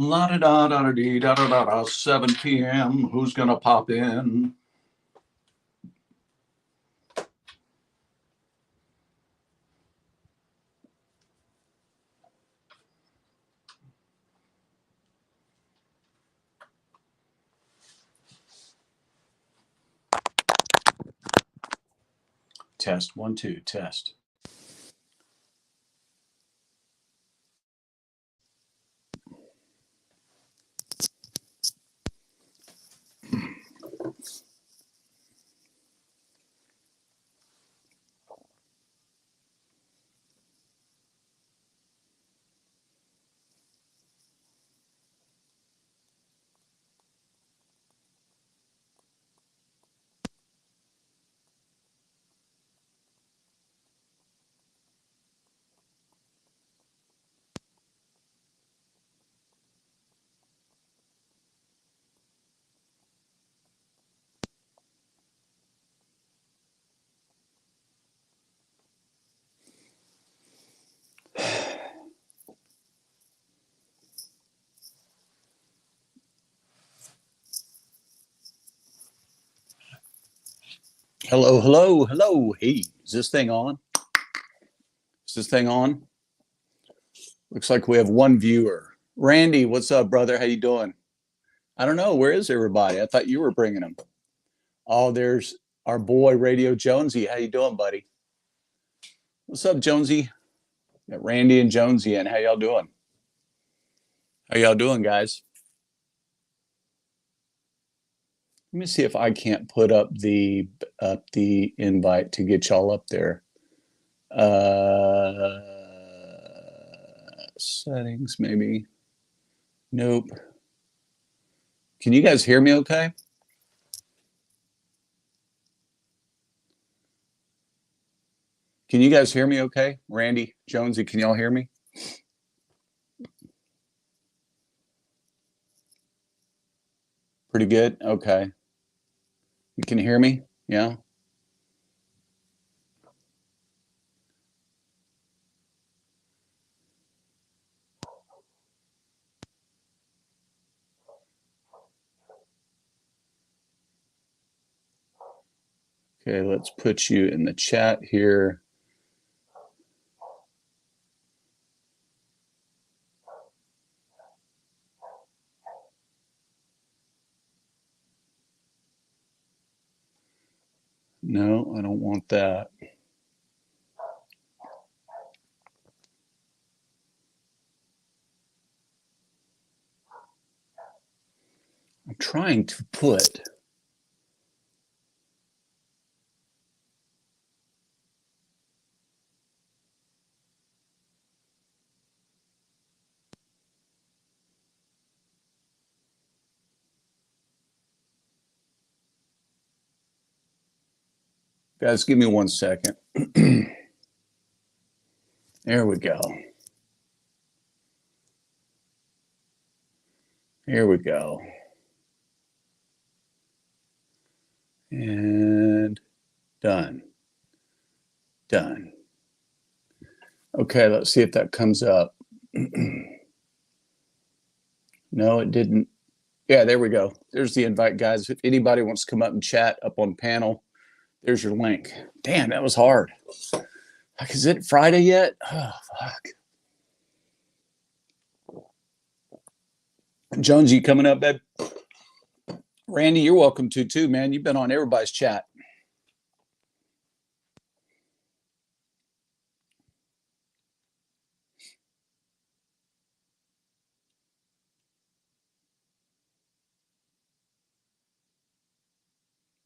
La da da da da dee da da da da. 7 p.m. Who's gonna pop in? Test 1 2 test. Hello, hello, hello. Hey, is this thing on? Is this thing on? Looks like we have one viewer. Randy, what's up, brother? How you doing? I don't know. Where is everybody? I thought you were bringing them. Oh, there's our boy Radio Jonesy. How you doing, buddy? What's up, Jonesy? Got Randy and Jonesy in. How y'all doing? How y'all doing, guys? Let me see if I can't put up the invite to get y'all up there. Settings, maybe. Nope. Can you guys hear me okay? Can you guys hear me okay? Randy, Jonesy, can y'all hear me? Pretty good? Okay. You can hear me? Yeah? Okay, let's put you in the chat here. No, I don't want that. I'm trying to put guys, give me 1 second. There we go. Here we go. And done. Done. Okay, let's see if that comes up. No, it didn't. Yeah, there we go. There's the invite, guys. If anybody wants to come up and chat up on panel, there's your link. Damn, that was hard. Like, is it Friday yet? Oh, fuck. Jonesy coming up, babe. Randy, you're welcome to too, man. You've been on everybody's chat.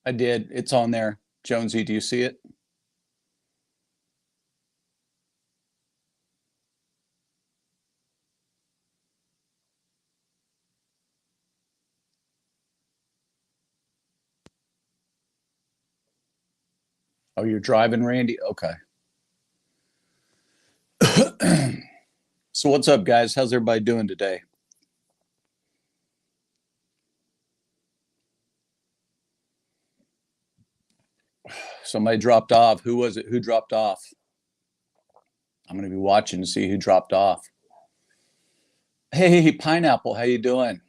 I did. It's on there. Jonesy, do you see it? Oh, you're driving, Randy? Okay. So what's up, guys? How's everybody doing today? Somebody dropped off. Who was it? Who dropped off? I'm going to be watching to see who dropped off. Hey, Pineapple, how you doing?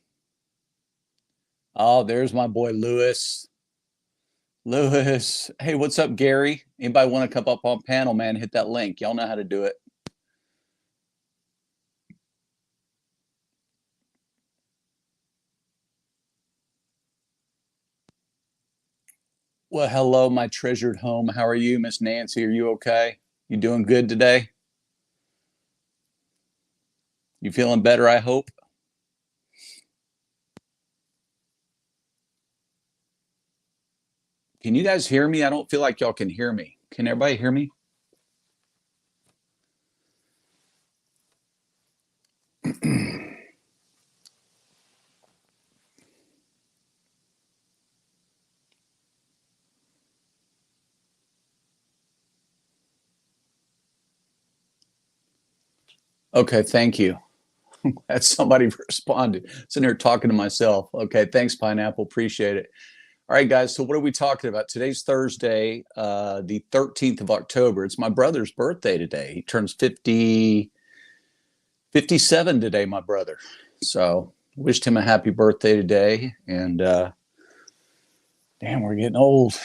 Oh, there's my boy Lewis. Lewis. Hey, what's up, Gary? Anybody want to come up on panel, man? Hit that link. Y'all know how to do it. Well, hello, my treasured home. How are you, Miss Nancy? Are you okay? You doing good today? You feeling better, I hope? Can you guys hear me? I don't feel like y'all can hear me. Can everybody hear me? Okay, thank you. Had somebody responded. Sitting here talking to myself. Okay, thanks, Pineapple. Appreciate it. All right, guys. So what are we talking about? Today's Thursday, the 13th of October. It's my brother's birthday today. He turns 57 today, my brother. So wished him a happy birthday today. And damn, we're getting old.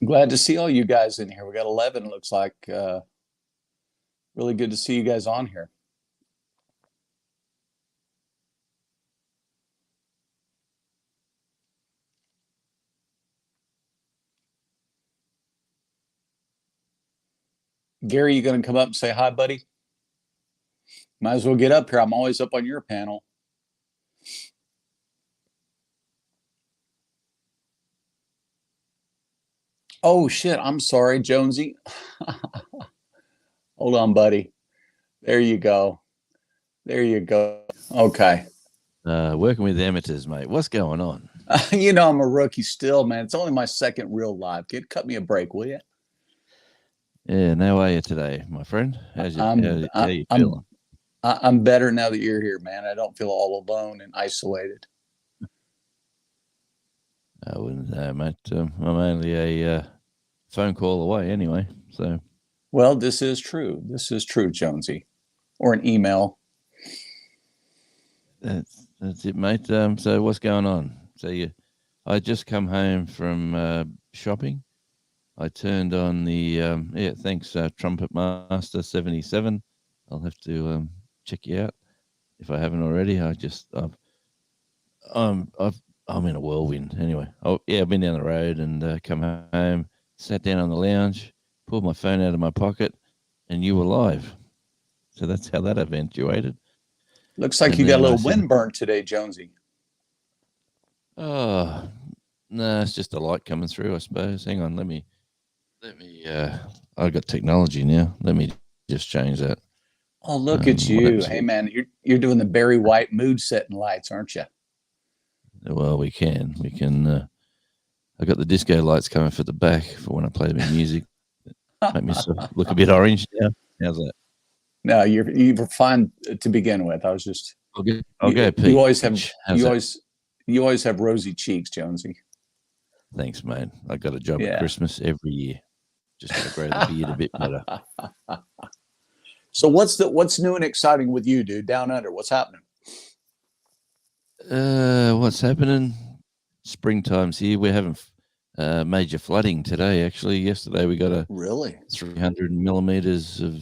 Glad to see all you guys in here. We got 11, looks like. Really good to see you guys on here. Gary, you going to come up and say hi, buddy? Might as well get up here. I'm always up on your panel. Oh, shit. I'm sorry, Jonesy. Hold on, buddy. There you go. There you go. Okay. Working with amateurs, mate. What's going on? You know, I'm a rookie still, man. It's only my second real live. Cut me a break, will you? Yeah, how are you today, my friend? How you feeling? I'm better now that you're here, man. I don't feel all alone and isolated. I wouldn't know, mate. I'm only a phone call away anyway. So, well, this is true. This is true, Jonesy, or an email. That's it, mate. So what's going on? I just come home from shopping. I turned on the thanks Trumpet Master 77. I'll have to check you out if I haven't already. I'm in a whirlwind anyway. Oh yeah, I've been down the road and come home, sat down on the lounge, pulled my phone out of my pocket, and you were live. So that's how that eventuated. Looks like you got a little windburn today, Jonesy. Oh no, it's just a light coming through, I suppose. Hang on, let me. I've got technology now. Let me just change that. Oh, look at you! Hey, man, you're doing the Barry White mood setting lights, aren't you? Well, we can. I got the disco lights coming for the back for when I play my music. Make me look a bit orange now. How's that? No, you were fine to begin with. I was just. I'll go. Pete. You always have rosy cheeks, Jonesy. Thanks, mate. I got a job at Christmas every year. Just got to grow the beard a bit better. So what's new and exciting with you, dude? Down under, what's happening? What's happening? Springtime's here. We're having major flooding today. Actually, yesterday we got 300 millimeters of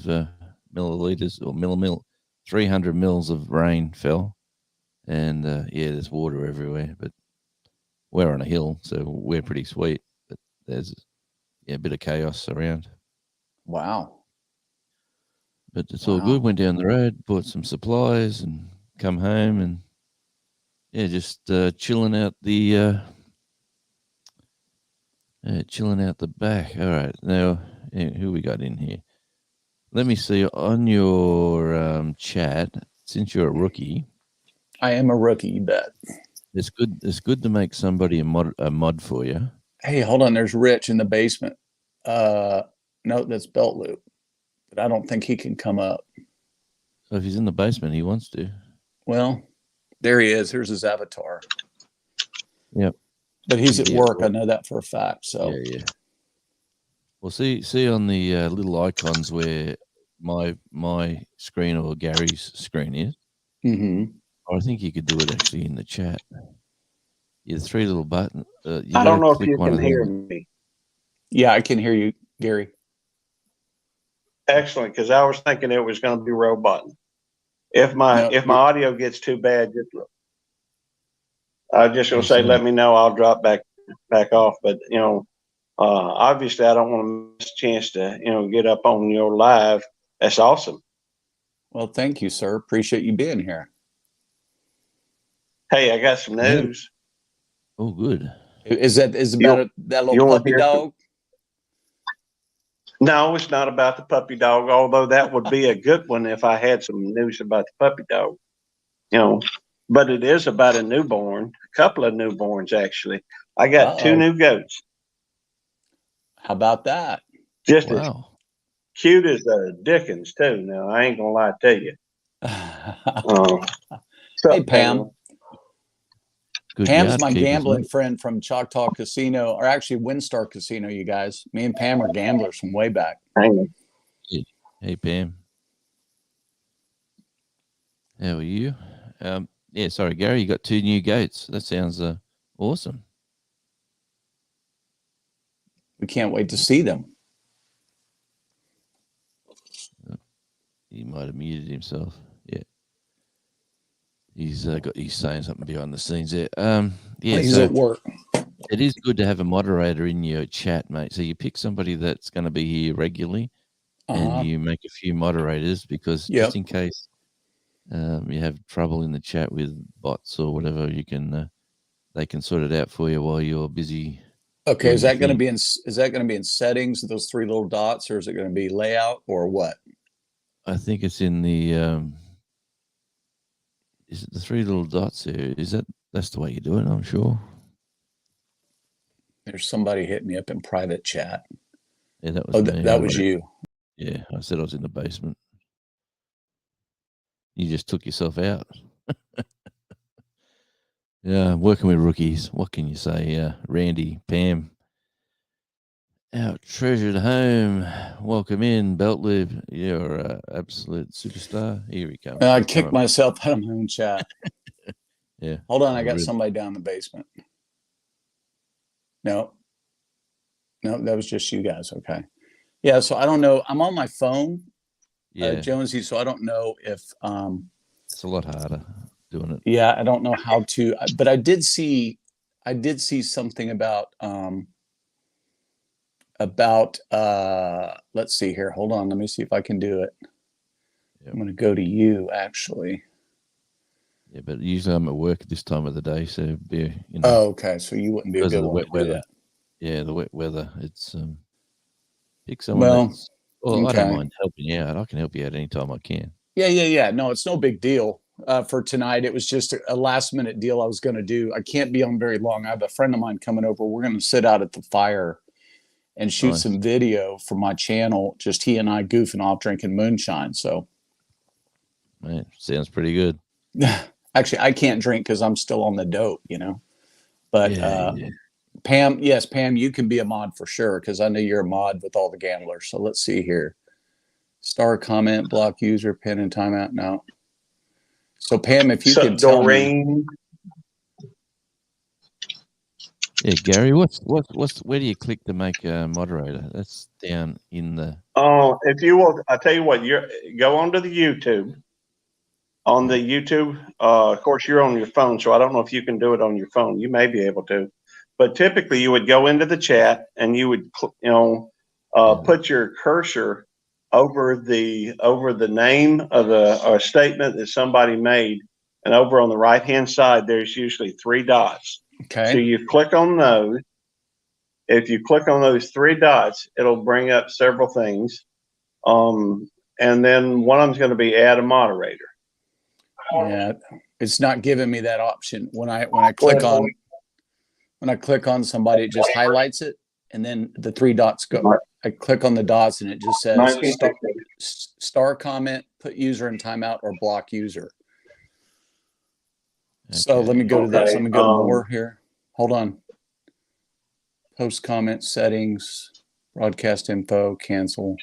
milliliters or 300 mils of rain fell, and there's water everywhere. But we're on a hill, so we're pretty sweet. But there's a bit of chaos around. Wow. But it's all good. Went down the road, bought some supplies, and come home, and just chilling out the back. All right, now who we got in here? Let me see on your chat. Since you're a rookie, I am a rookie. You bet. It's good to make somebody a mod for you. Hey, hold on. There's Rich in the basement. No, that's Belt Loop. But I don't think he can come up. So if he's in the basement, he wants to. Well, there he is. Here's his avatar. Yep. But he's at work. I know that for a fact. So yeah. Well, see on the little icons where my screen or Gary's screen is. Or I think you could do it actually in the chat. Yeah, 3 little buttons. I don't know if you can hear me. Yeah, I can hear you, Gary. Excellent, because I was thinking it was going to be row button. If my audio gets too bad, I'm just going to say, let me know. I'll drop back off. But obviously, I don't want to miss a chance to get up on your live. That's awesome. Well, thank you, sir. Appreciate you being here. Hey, I got some news. Oh, good. Is about that little puppy dog? No, it's not about the puppy dog, although that would be a good one if I had some news about the puppy dog. But it is about a newborn, a couple of newborns, actually. I got 2 new goats. How about that? Just as cute as the Dickens, too. Now, I ain't going to lie to you. Hey, Pam. Good Pam's my gambling friend from Choctaw Casino, or actually WinStar Casino, you guys. Me and Pam are gamblers from way back. Hey, Pam. How are you? Yeah, sorry, Gary, you got 2 new goats. That sounds awesome. We can't wait to see them. He might have muted himself. Yeah. He's saying something behind the scenes there. Yeah, he's at work. It is good to have a moderator in your chat, mate. So you pick somebody that's going to be here regularly, and you make a few moderators because just in case you have trouble in the chat with bots or whatever, you can they can sort it out for you while you're busy. Okay, is that going to be in settings, those 3 little dots, or is it going to be layout or what? I think it's in the is it the 3 little dots there? That's the way you do it, I'm sure. There's somebody hitting me up in private chat. Yeah, that was me. That was you. Yeah, I said I was in the basement. You just took yourself out. Yeah, working with rookies. What can you say? Randy, Pam, our treasured home. Welcome in, Beltlib. You're an absolute superstar. Here he comes. I kicked myself out of my own chat. Yeah. Hold on, I got somebody down in the basement. No, that was just you guys. Okay. Yeah, so I don't know. I'm on my phone, Jonesy, so I don't know if it's a lot harder doing it. Yeah, I don't know how to, but I did see something about let's see here. Hold on, let me see if I can do it. Yep. I'm going to go to you actually. Yeah, but usually I'm at work at this time of the day, so Oh, okay. So you wouldn't be a good one wet weather. Yeah, the wet weather. It's pick someone. I don't mind helping you out. I can help you out anytime I can. Yeah. No, it's no big deal. For tonight, it was just a last minute deal I was going to do. I can't be on very long. I have a friend of mine coming over. We're going to sit out at the fire and shoot some video for my channel. Just he and I goofing off drinking moonshine. So, man, sounds pretty good. Actually, I can't drink because I'm still on the dope, But Pam, yes, Pam, you can be a mod for sure because I know you're a mod with all the gamblers. So let's see here. Star comment, block user, pin and timeout. No. So Pam, if you could tell me. Yeah, Gary, where do you click to make a moderator? That's down in the. Oh, if you will, I tell you what, go onto the YouTube. On the YouTube, of course, you're on your phone, so I don't know if you can do it on your phone. You may be able to, but typically you would go into the chat and you would, put your cursor over the name of a statement that somebody made, and over on the right hand side there's usually 3 dots. Okay. So you click on those. If you click on those 3 dots, it'll bring up several things, and then one of them's going to be add a moderator. Yeah, it's not giving me that option when I click on somebody. It just highlights it, and then the 3 dots go. I click on the dots and it just says star comment, put user in timeout, or block user. Okay. So let me go to this. Let me go to more here. Hold on. Post comment settings, broadcast info, cancel.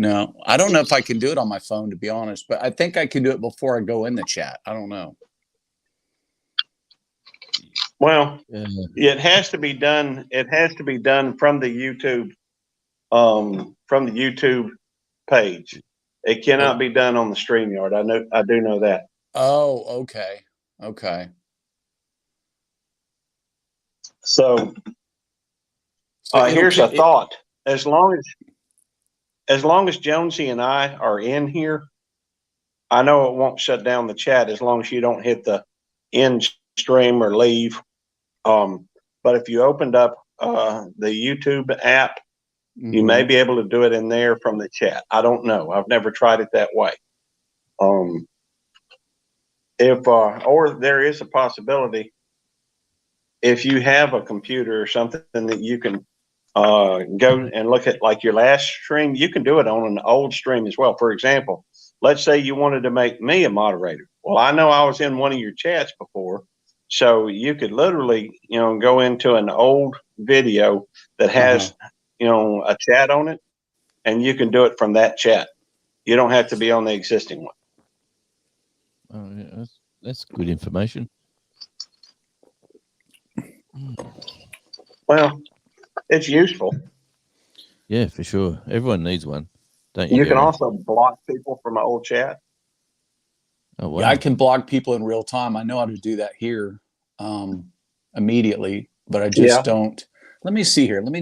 No, I don't know if I can do it on my phone, to be honest, but I think I can do it before I go in the chat. I don't know. Well, it has to be done. It has to be done from the YouTube, page. It cannot be done on the StreamYard. I do know that. Oh, okay. Okay. So here's a thought. As long as Jonesy and I are in here, I know it won't shut down the chat as long as you don't hit the end stream or leave. But if you opened up the YouTube app, you may be able to do it in there from the chat. I don't know. I've never tried it that way. Or there is a possibility, if you have a computer or something that you can go and look at, like your last stream, you can do it on an old stream as well. For example, let's say you wanted to make me a moderator. Well, I know I was in one of your chats before, so you could literally, go into an old video that has, a chat on it, and you can do it from that chat. You don't have to be on the existing one. Oh, yeah, that's good information. Well, it's useful. Yeah, for sure. Everyone needs one, don't you? You can also block people from an old chat. Oh, wow. Yeah, I can block people in real time. I know how to do that here immediately, but I just don't. Let me see here. Let me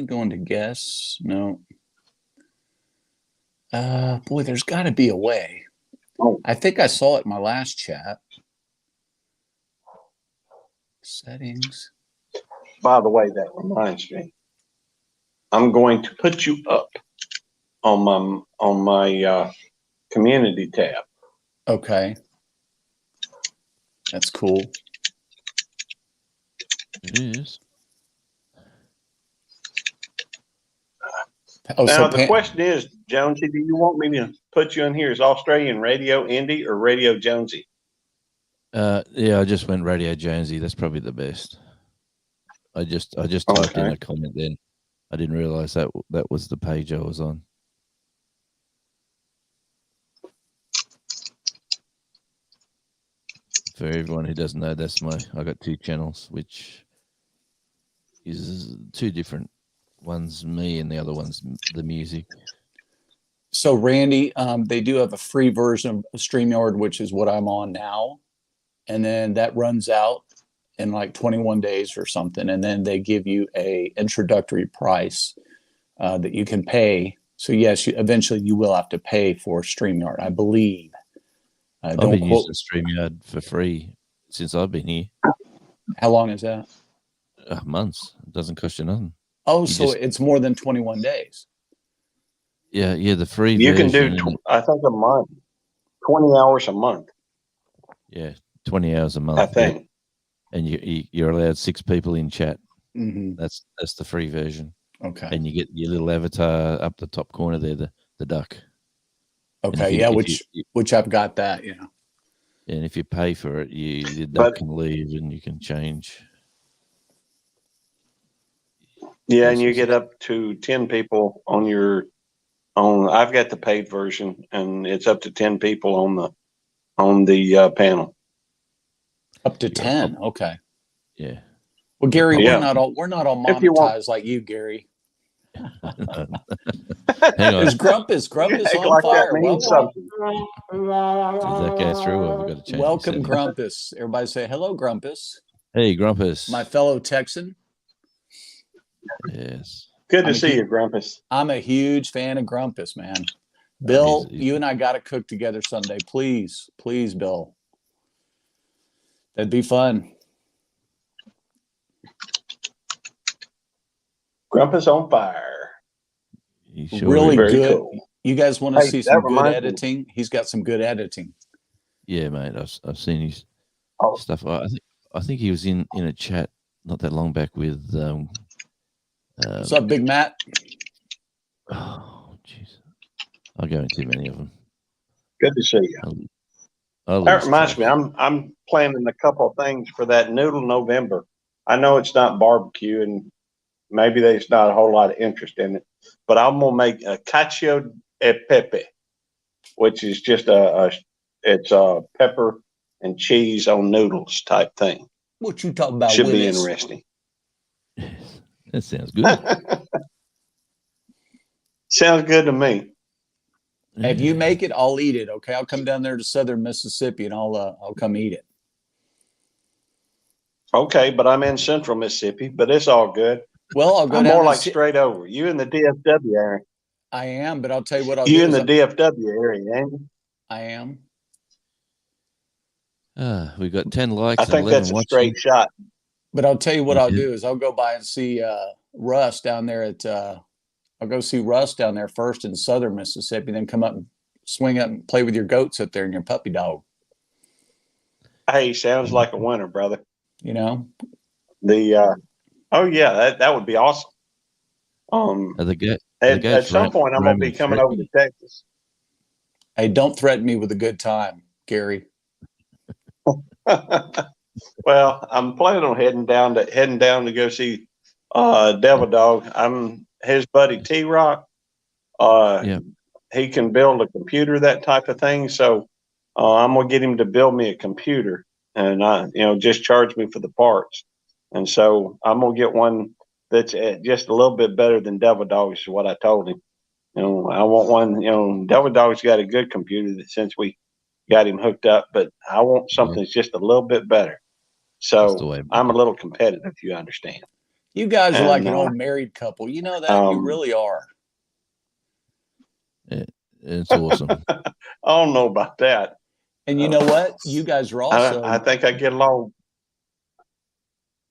go into guess. No. Boy, there's got to be a way. Oh. I think I saw it in my last chat. Settings. By the way, that reminds me. I'm going to put you up on my community tab. Okay. That's cool. It is. Oh, now, the question is, Jonesy, do you want me to put you in here as Australian Radio Indy or Radio Jonesy? Yeah, I just went Radio Jonesy. That's probably the best. I just typed in a comment then. I didn't realize that was the page I was on. For everyone who doesn't know, I got 2 channels, which is 2 different. One's me and the other one's the music. So Randy, they do have a free version of StreamYard, which is what I'm on now. And then that runs out in like 21 days or something. And then they give you a introductory price that you can pay. So yes, eventually you will have to pay for StreamYard, I believe. I've been using StreamYard for free since I've been here. How long is that? Months. It doesn't cost you nothing. Oh, so it's more than 21 days. Yeah, the free you version. Can do, I think, a month, 20 hours a month. Yeah, 20 hours a month. I think. And you're allowed 6 people in chat. Mm-hmm. That's the free version. Okay. And you get your little avatar up the top corner there, the duck. Okay, which I've got that, yeah. And if you pay for it, the duck can leave and you can change. Yeah, and you get up to 10 people on your own. I've got the paid version, and it's up to 10 people on the panel. Up to 10, okay. Yeah. Well, Gary, we're not all monetized like you, Gary. Hang on. Is Grumpus on like fire? Does that go through? Or we've got to change welcome, Grumpus. Everybody say hello, Grumpus. Hey, Grumpus. My fellow Texan. Yes. Good to see you, Grumpus. I'm a huge fan of Grumpus, man. Bill, you and I got to cook together someday. Please, Bill. That'd be fun. Grumpus on fire. Really good. Cool. You guys want to see some good editing? He's got some good editing. Yeah, mate. I've seen his stuff. I think he was in a chat not that long back with. What's up, Big Matt? Oh, jeez. I'll go into too many of them. Good to see you. That reminds me, I'm planning a couple of things for that Noodle November. I know it's not barbecue, and maybe there's not a whole lot of interest in it. But I'm gonna make a cacio e pepe, which is just it's a pepper and cheese on noodles type thing. What you talking about? Should be Willis? interesting. That sounds good. Sounds good to me. If you make it, I'll eat it. Okay, I'll come down there to Southern Mississippi and I'll come eat it. Okay, but I'm in Central Mississippi, but it's all good. Well, I'll go I'm down more and like straight over. You in the DFW area? I am, but I'll tell you what I'll You do. in the DFW area, ain't you? I am. We got 10 likes. I think and 11 that's a watching. straight shot. But I'll tell you what I'll Okay. do is I'll go by and see Russ down there at. I'll go see Russ down there first in Southern Mississippi, then come up and swing up and play with your goats up there and your puppy dog. Hey, sounds like a winner, brother. You know. Oh yeah, that would be awesome. Are the goats At some point, I'm gonna be roaming coming over to Texas. Hey, don't threaten me with a good time, Gary. Well, I'm planning on heading down to go see Devil Dog. I'm his buddy T Rock. Yeah. He can build a computer, that type of thing. So I'm gonna get him to build me a computer, and just charge me for the parts. And so I'm gonna get one that's just a little bit better than Devil Dog's, is what I told him. I want one. Devil Dog's got a good computer since we got him hooked up, but I want something that's just a little bit better. So I'm a little competitive, you understand. You guys are like an old married couple. You know that? You really are. It's awesome. I don't know about that. And you know what? You guys are also. I think I get along.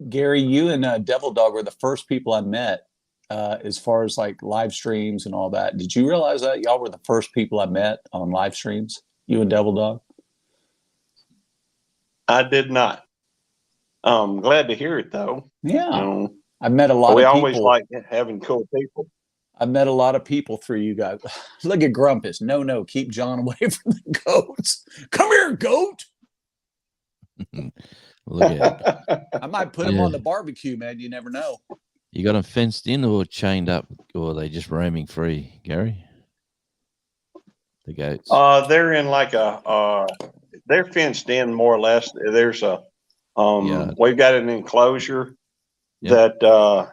Gary, you and Devil Dog were the first people I met as far as like live streams and all that. Did you realize that y'all were the first people I met on live streams? You and Devil Dog? I did not. I'm glad to hear it though. Yeah. I met a lot of people. We always like having cool people. I met a lot of people through you guys. Look at Grumpus. No, keep John away from the goats. Come here, goat. Look at it. I might put him on the barbecue, man. You never know. You got them fenced in or chained up, or are they just roaming free, Gary? The goats. They're in like they're fenced in more or less. There's a we've got an enclosure that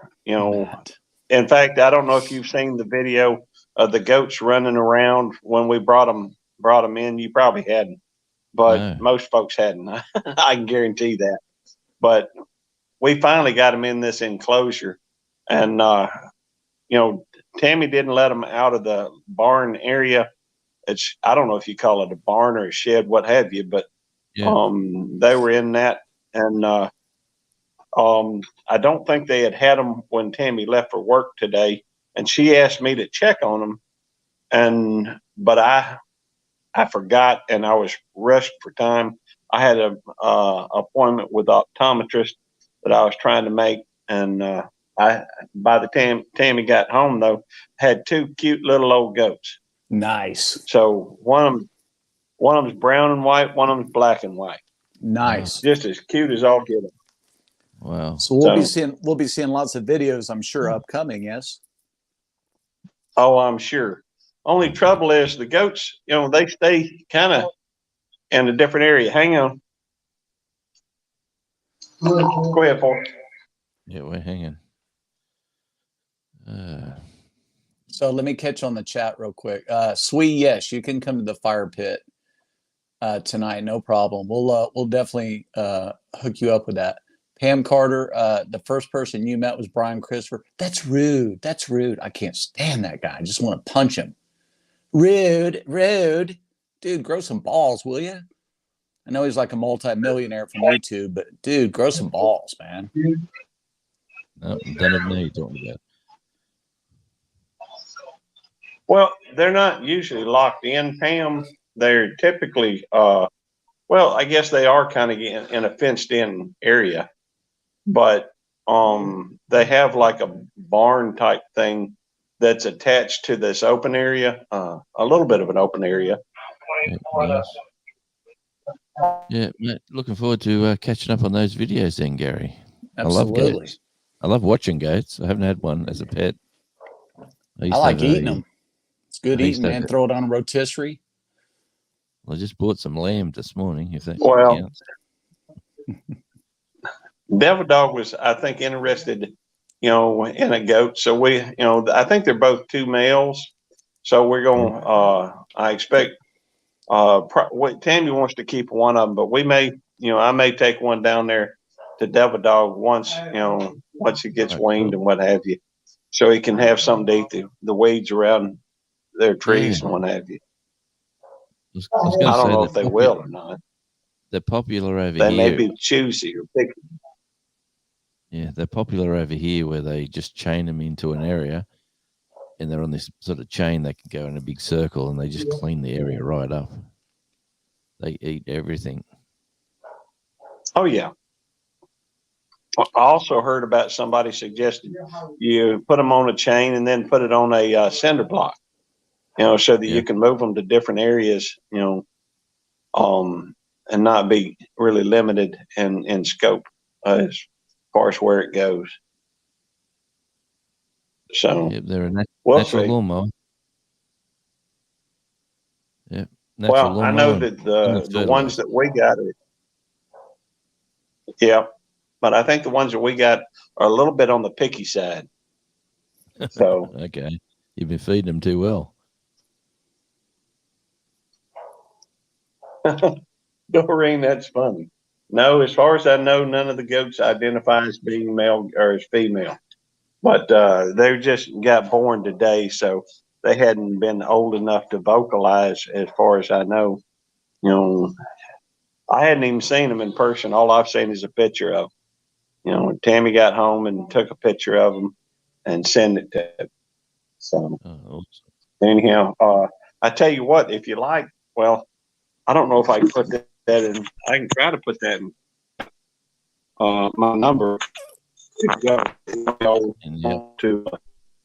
in fact, I don't know if you've seen the video of the goats running around when we brought them in. You probably hadn't, but most folks hadn't. I can guarantee that. But we finally got them in this enclosure, and Tammy didn't let them out of the barn area. I don't know if you call it a barn or a shed, what have you, but they were in that, and I don't think they had them when Tammy left for work today, and she asked me to check on them, but I forgot, and I was rushed for time. I had an appointment with an optometrist that I was trying to make, and by the time Tammy got home, though, had two cute little old goats. Nice. So one of them's brown and white, one of them's black and white. Nice. Just as cute as all get them. Wow. So we'll be seeing lots of videos, I'm sure, upcoming. Yes. Oh, I'm sure. Only trouble is the goats, they stay kind of in a different area. Hang on. Go ahead, Paul. Yeah, we're hanging. So let me catch on the chat real quick. Sweet, yes, you can come to the fire pit tonight, no problem. We'll definitely hook you up with that. Pam Carter, the first person you met was Brian Christopher. That's rude. That's rude. I can't stand that guy. I just want to punch him. Rude. Dude, grow some balls, will you? I know he's like a multi-millionaire from YouTube, but dude, grow some balls, man. No, don't even know you're talking about. Well, they're not usually locked in, Pam. They're typically, I guess they are kind of in a fenced-in area, but they have like a barn type thing that's attached to this open area, a little bit of an open area. Yeah, mate, looking forward to catching up on those videos then, Gary. Absolutely. I love goats. I love watching goats. I haven't had one as a pet. I like eating them. It's good eating, man. Throw it on a rotisserie. Well, I just bought some lamb this morning, if that counts. Devil Dog was, I think, interested, in a goat. So we, I think they're both 2 males. So we're going, I expect, Tammy wants to keep one of them, but we may, I may take one down there to Devil Dog once, once he gets weaned and what have you. So he can have something to eat the weeds around their trees and what have you. I don't know if they will or not. They're popular over here. They may be choosy or picky. Yeah, they're popular over here where they just chain them into an area and they're on this sort of chain. They can go in a big circle and they just clean the area right up. They eat everything. Oh, yeah. I also heard about somebody suggesting you put them on a chain and then put it on a cinder block, so that you can move them to different areas, and not be really limited in scope as far as where it goes. So they're a natural lawnmower. Yeah. Well, I know that the ones that we got but I think the ones that we got are a little bit on the picky side. So okay, you've been feeding them too well. Doreen, that's funny. No, as far as I know, none of the goats identify as being male or as female, but they just got born today, so they hadn't been old enough to vocalize, as far as I know. I hadn't even seen them in person. All I've seen is a picture of them. Tammy got home and took a picture of them and sent it to him. So anyhow, I tell you what, if you like, well, I don't know if I can put that in. I can try to put that in my number to go to.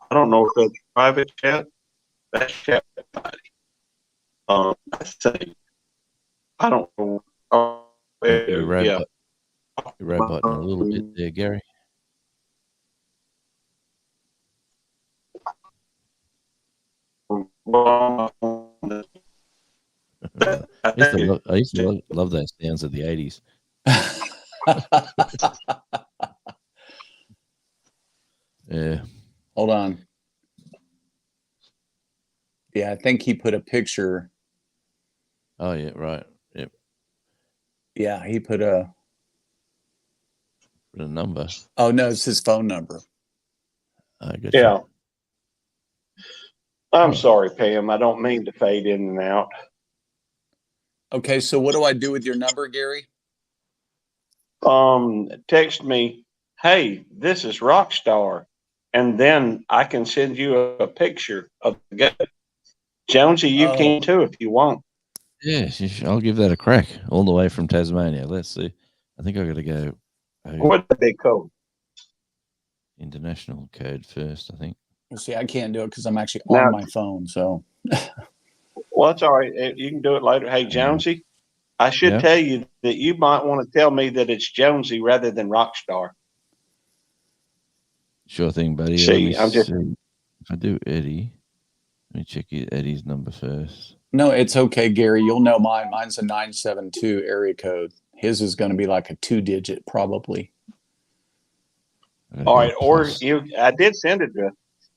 I don't know if that's private chat. That's chat. I say, I don't know. You're robotting a little bit there, Gary. I used to love those sounds of the 80s. Yeah. Hold on. Yeah, I think he put a picture. Oh, yeah, right. Yep. Yeah, he put a number. Oh, no, it's his phone number. I guess. Yeah. I'm sorry, Pam. I don't mean to fade in and out. Okay, so what do I do with your number, Gary? Text me, hey, this is Rockstar, and then I can send you a picture of the goat. Jonesy, you can too if you want. Yes, I'll give that a crack. All the way from Tasmania. Let's see. I think I got to go. What's the big code? International code first, I think. Well, see, I can't do it because I'm actually on my phone. So, well, it's all right. You can do it later. Hey, Jonesy, I should tell you that you might want to tell me that it's Jonesy rather than Rockstar. Sure thing, buddy. See, if I do Eddie, let me check Eddie's number first. No, it's okay, Gary. You'll know mine. Mine's a 972 area code. His is going to be like a 2-digit, probably. All right, or I did send it to.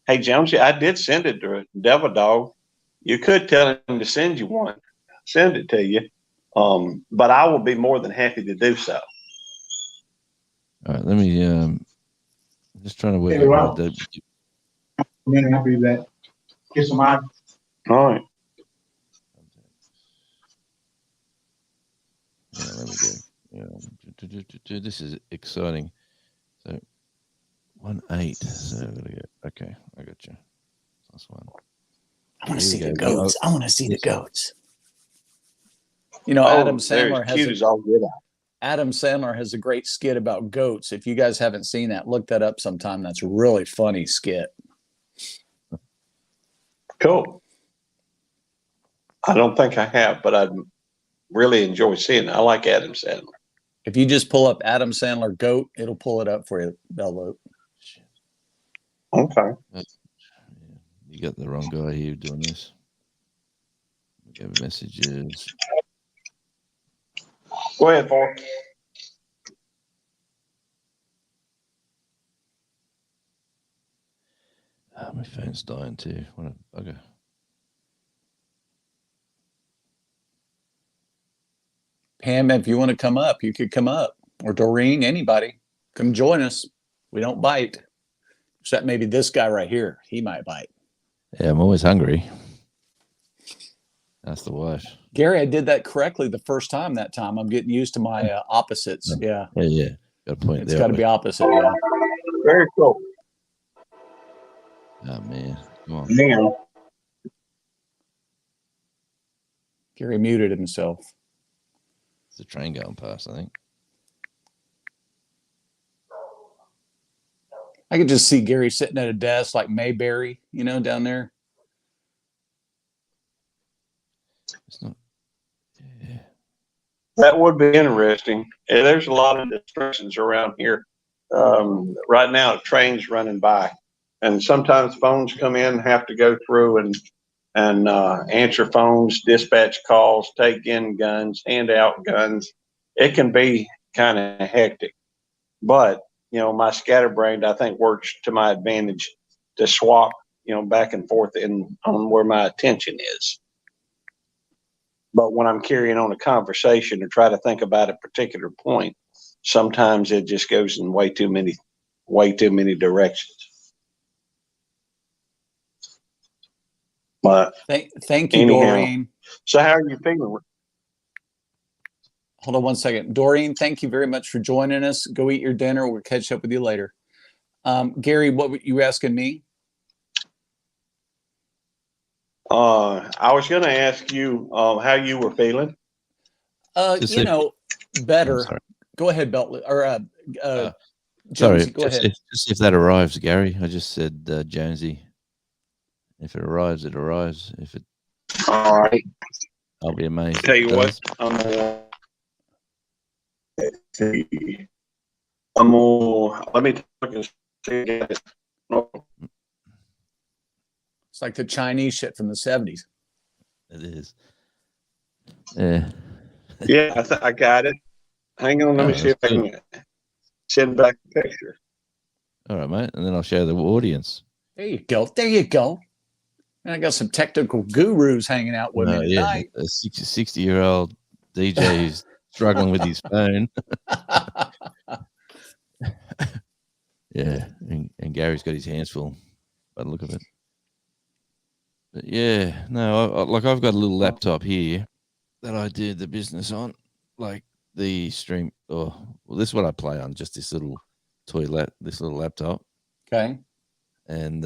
Hey, Jonesy, I did send it to Devil Dog. You could tell him to send you one. Send it to you. But I will be more than happy to do so. All right, let me just trying to work out the. I'll be back. Get some eye. All right. Yeah, let me go. Yeah. This is exciting. So 1-8. So I gotta get. Okay, I got you. Last one. I want to see the goats. I want to see the goats. Adam Sandler has a great skit about goats. If you guys haven't seen that, look that up sometime. That's a really funny skit. Cool. I don't think I have, but I'd really enjoy seeing it. I like Adam Sandler. If you just pull up Adam Sandler goat, it'll pull it up for you, Bellvote. Okay. You got the wrong guy here doing this. We have messages. Go ahead, Paul. Oh, my phone's dying too. What a bugger. Pam, if you want to come up, you could come up. Or Doreen, anybody. Come join us. We don't bite. Except maybe this guy right here. He might bite. Yeah, I'm always hungry. That's the wife. Gary, I did that correctly the first time that time. I'm getting used to my opposites. Yeah. Yeah. Got a point. It's got to be opposite. Yeah. Very cool. Oh, man. Come on. Yeah. Gary muted himself. It's a train going past, I think. I could just see Gary sitting at a desk like Mayberry, down there. It's not. Yeah. That would be interesting. Yeah, there's a lot of distractions around here. Right now, trains running by, and sometimes phones come in, have to go through and answer phones, dispatch calls, take in guns, hand out guns. It can be kind of hectic, but my scatterbrained, I think, works to my advantage to swap, back and forth on where my attention is. But when I'm carrying on a conversation or try to think about a particular point, sometimes it just goes in way too many directions. But thank you, anyhow, Doreen. So how are you feeling? Hold on one second. Doreen, thank you very much for joining us. Go eat your dinner. We'll catch up with you later. Gary, what were you asking me? I was going to ask you how you were feeling. Better. Go ahead, Beltley. Or sorry, Jonesy, go ahead. Just if that arrives, Gary. I just said Jonesy. If it arrives, it arrives. If it, all right, I'll be amazed. Tell you what, let me look and see. It's like the Chinese shit from the 70s. It is. Yeah. Yeah, I got it. Hang on, let me see if I can send back the picture. All right, mate, and then I'll show the audience. There you go. There you go. And I got some technical gurus hanging out with me tonight. A 60-year-old DJ who's struggling with his phone. Yeah, and Gary's got his hands full by the look of it. But yeah, no, I've got a little laptop here that I did the business on, like the stream. This is what I play on, just this little this little laptop. Okay. And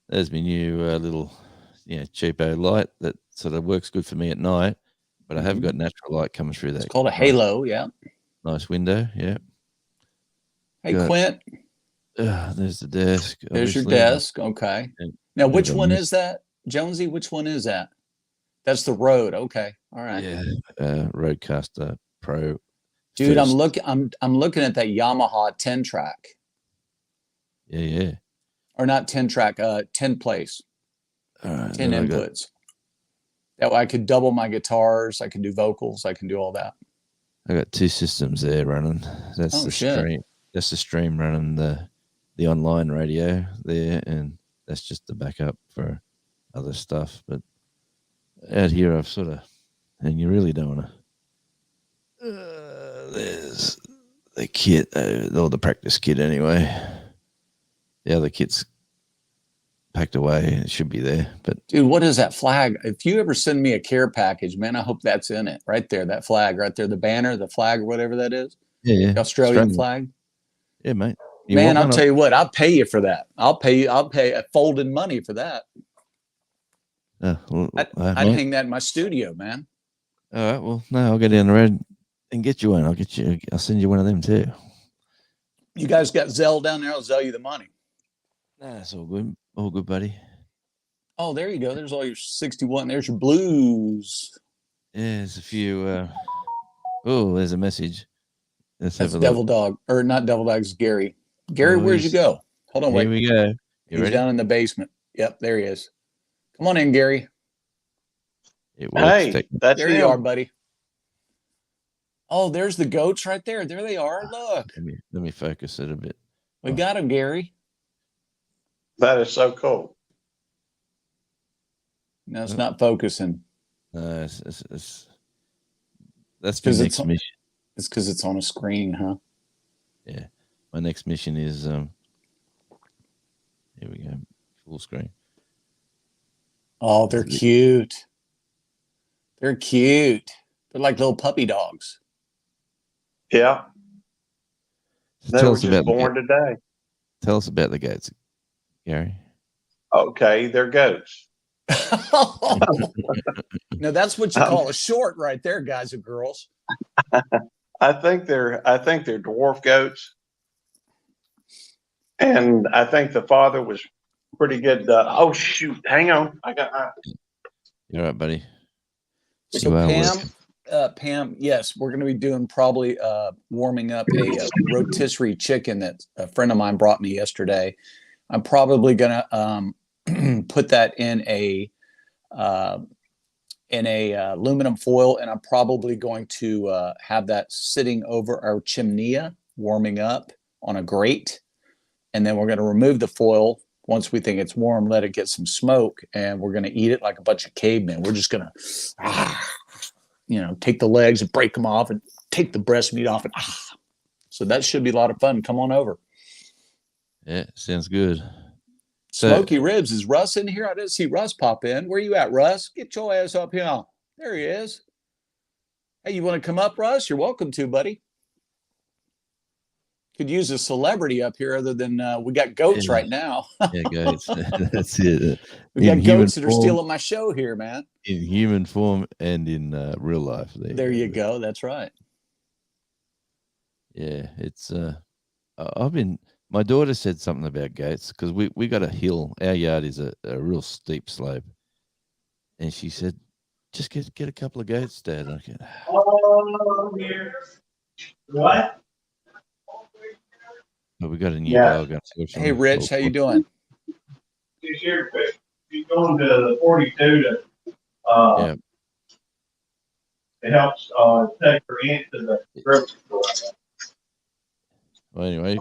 there's my new little, cheapo light that sort of works good for me at night. But I have got natural light coming through that. It's called a halo, yeah. Nice window, yeah. Hey, Quint. There's the desk. There's your desk. Okay. Now, which one is that, Jonesy? Which one is that? That's the Rode. Okay. All right. Yeah. Rodecaster Pro. Dude, I'm looking at that Yamaha 10 track. Yeah. Or not 10 track, 10 place. 10 inputs. That way I could double my guitars, I can do vocals, I can do all that. I got two systems there running. That's the stream. That's the stream running the online radio there, and that's just the backup for other stuff. But out here, I've sort of, and you really don't want to. There's the kit, or the practice kit anyway. The other kit's packed away. It should be there. But dude, what is that flag? If you ever send me a care package, man, I hope that's in it. Right there, that flag right there, the banner, the flag, or whatever that is. Yeah. The Australian flag. Yeah, mate. Man, I'll tell you what, I'll pay you for that. I'll pay a folded money for that. I'd hang that in my studio, man. All right. Well, no, I'll go down the road and get you one. I'll send you one of them too. You guys got Zelle down there? I'll Zelle you the money. Nah, it's all good. All good, buddy. Oh, there you go. There's all your 61. There's your blues. Yeah, there's a few. There's a message. That's Devil Dog. Or not Devil Dog, it's Gary. Gary, where'd you go? Hold on, Here wait. we go. You He's ready? down in the basement. Yep, there he is. Come on in, Gary. It works. Hey, that's There him. you are, buddy. Oh, there's the goats right there. There they are. Look. Let me focus it a bit. We got him, Gary. That is so cool. No, it's not focusing. That's the 'Cause next mission. It's because it's on a screen, huh? Yeah. My next mission is here we go. Full screen. Oh, they're cute. They're cute. They're like little puppy dogs. Yeah. So They tell were us just about born today. Tell us about the goats, Gary. Okay, they're goats. Now that's what you call a short right there, guys and girls. I think they're dwarf goats. And I think the father was pretty good. Oh shoot! Hang on, I got. You're right, buddy. So Pam, yes, we're going to be doing probably warming up a rotisserie chicken that a friend of mine brought me yesterday. I'm probably going to put that in a aluminum foil, and I'm probably going to have that sitting over our chiminea, warming up on a grate, and then we're going to remove the foil once we think it's warm, let it get some smoke, and we're going to eat it like a bunch of cavemen. We're just going to, take the legs and break them off and take the breast meat off. And so that should be a lot of fun. Come on over. Yeah, sounds good. Smoky ribs. Is Russ in here? I didn't see Russ pop in. Where you at, Russ? Get your ass up here. There he is. Hey, you want to come up, Russ? You're welcome to, buddy. Could use a celebrity up here other than we got goats right now. Yeah, goats. That's it. We got goats that are stealing my show here, man. In human form and in real life. There you go. That's right. Yeah, it's my daughter said something about goats because we got a hill. Our yard is a real steep slope. And she said, just get a couple of goats, Dad. Okay. Oh, here. What? But we got a new dog. Hey, Rich, how you doing? This year, you're going to the 42 to it helps take her into the grocery store. Well, anyway,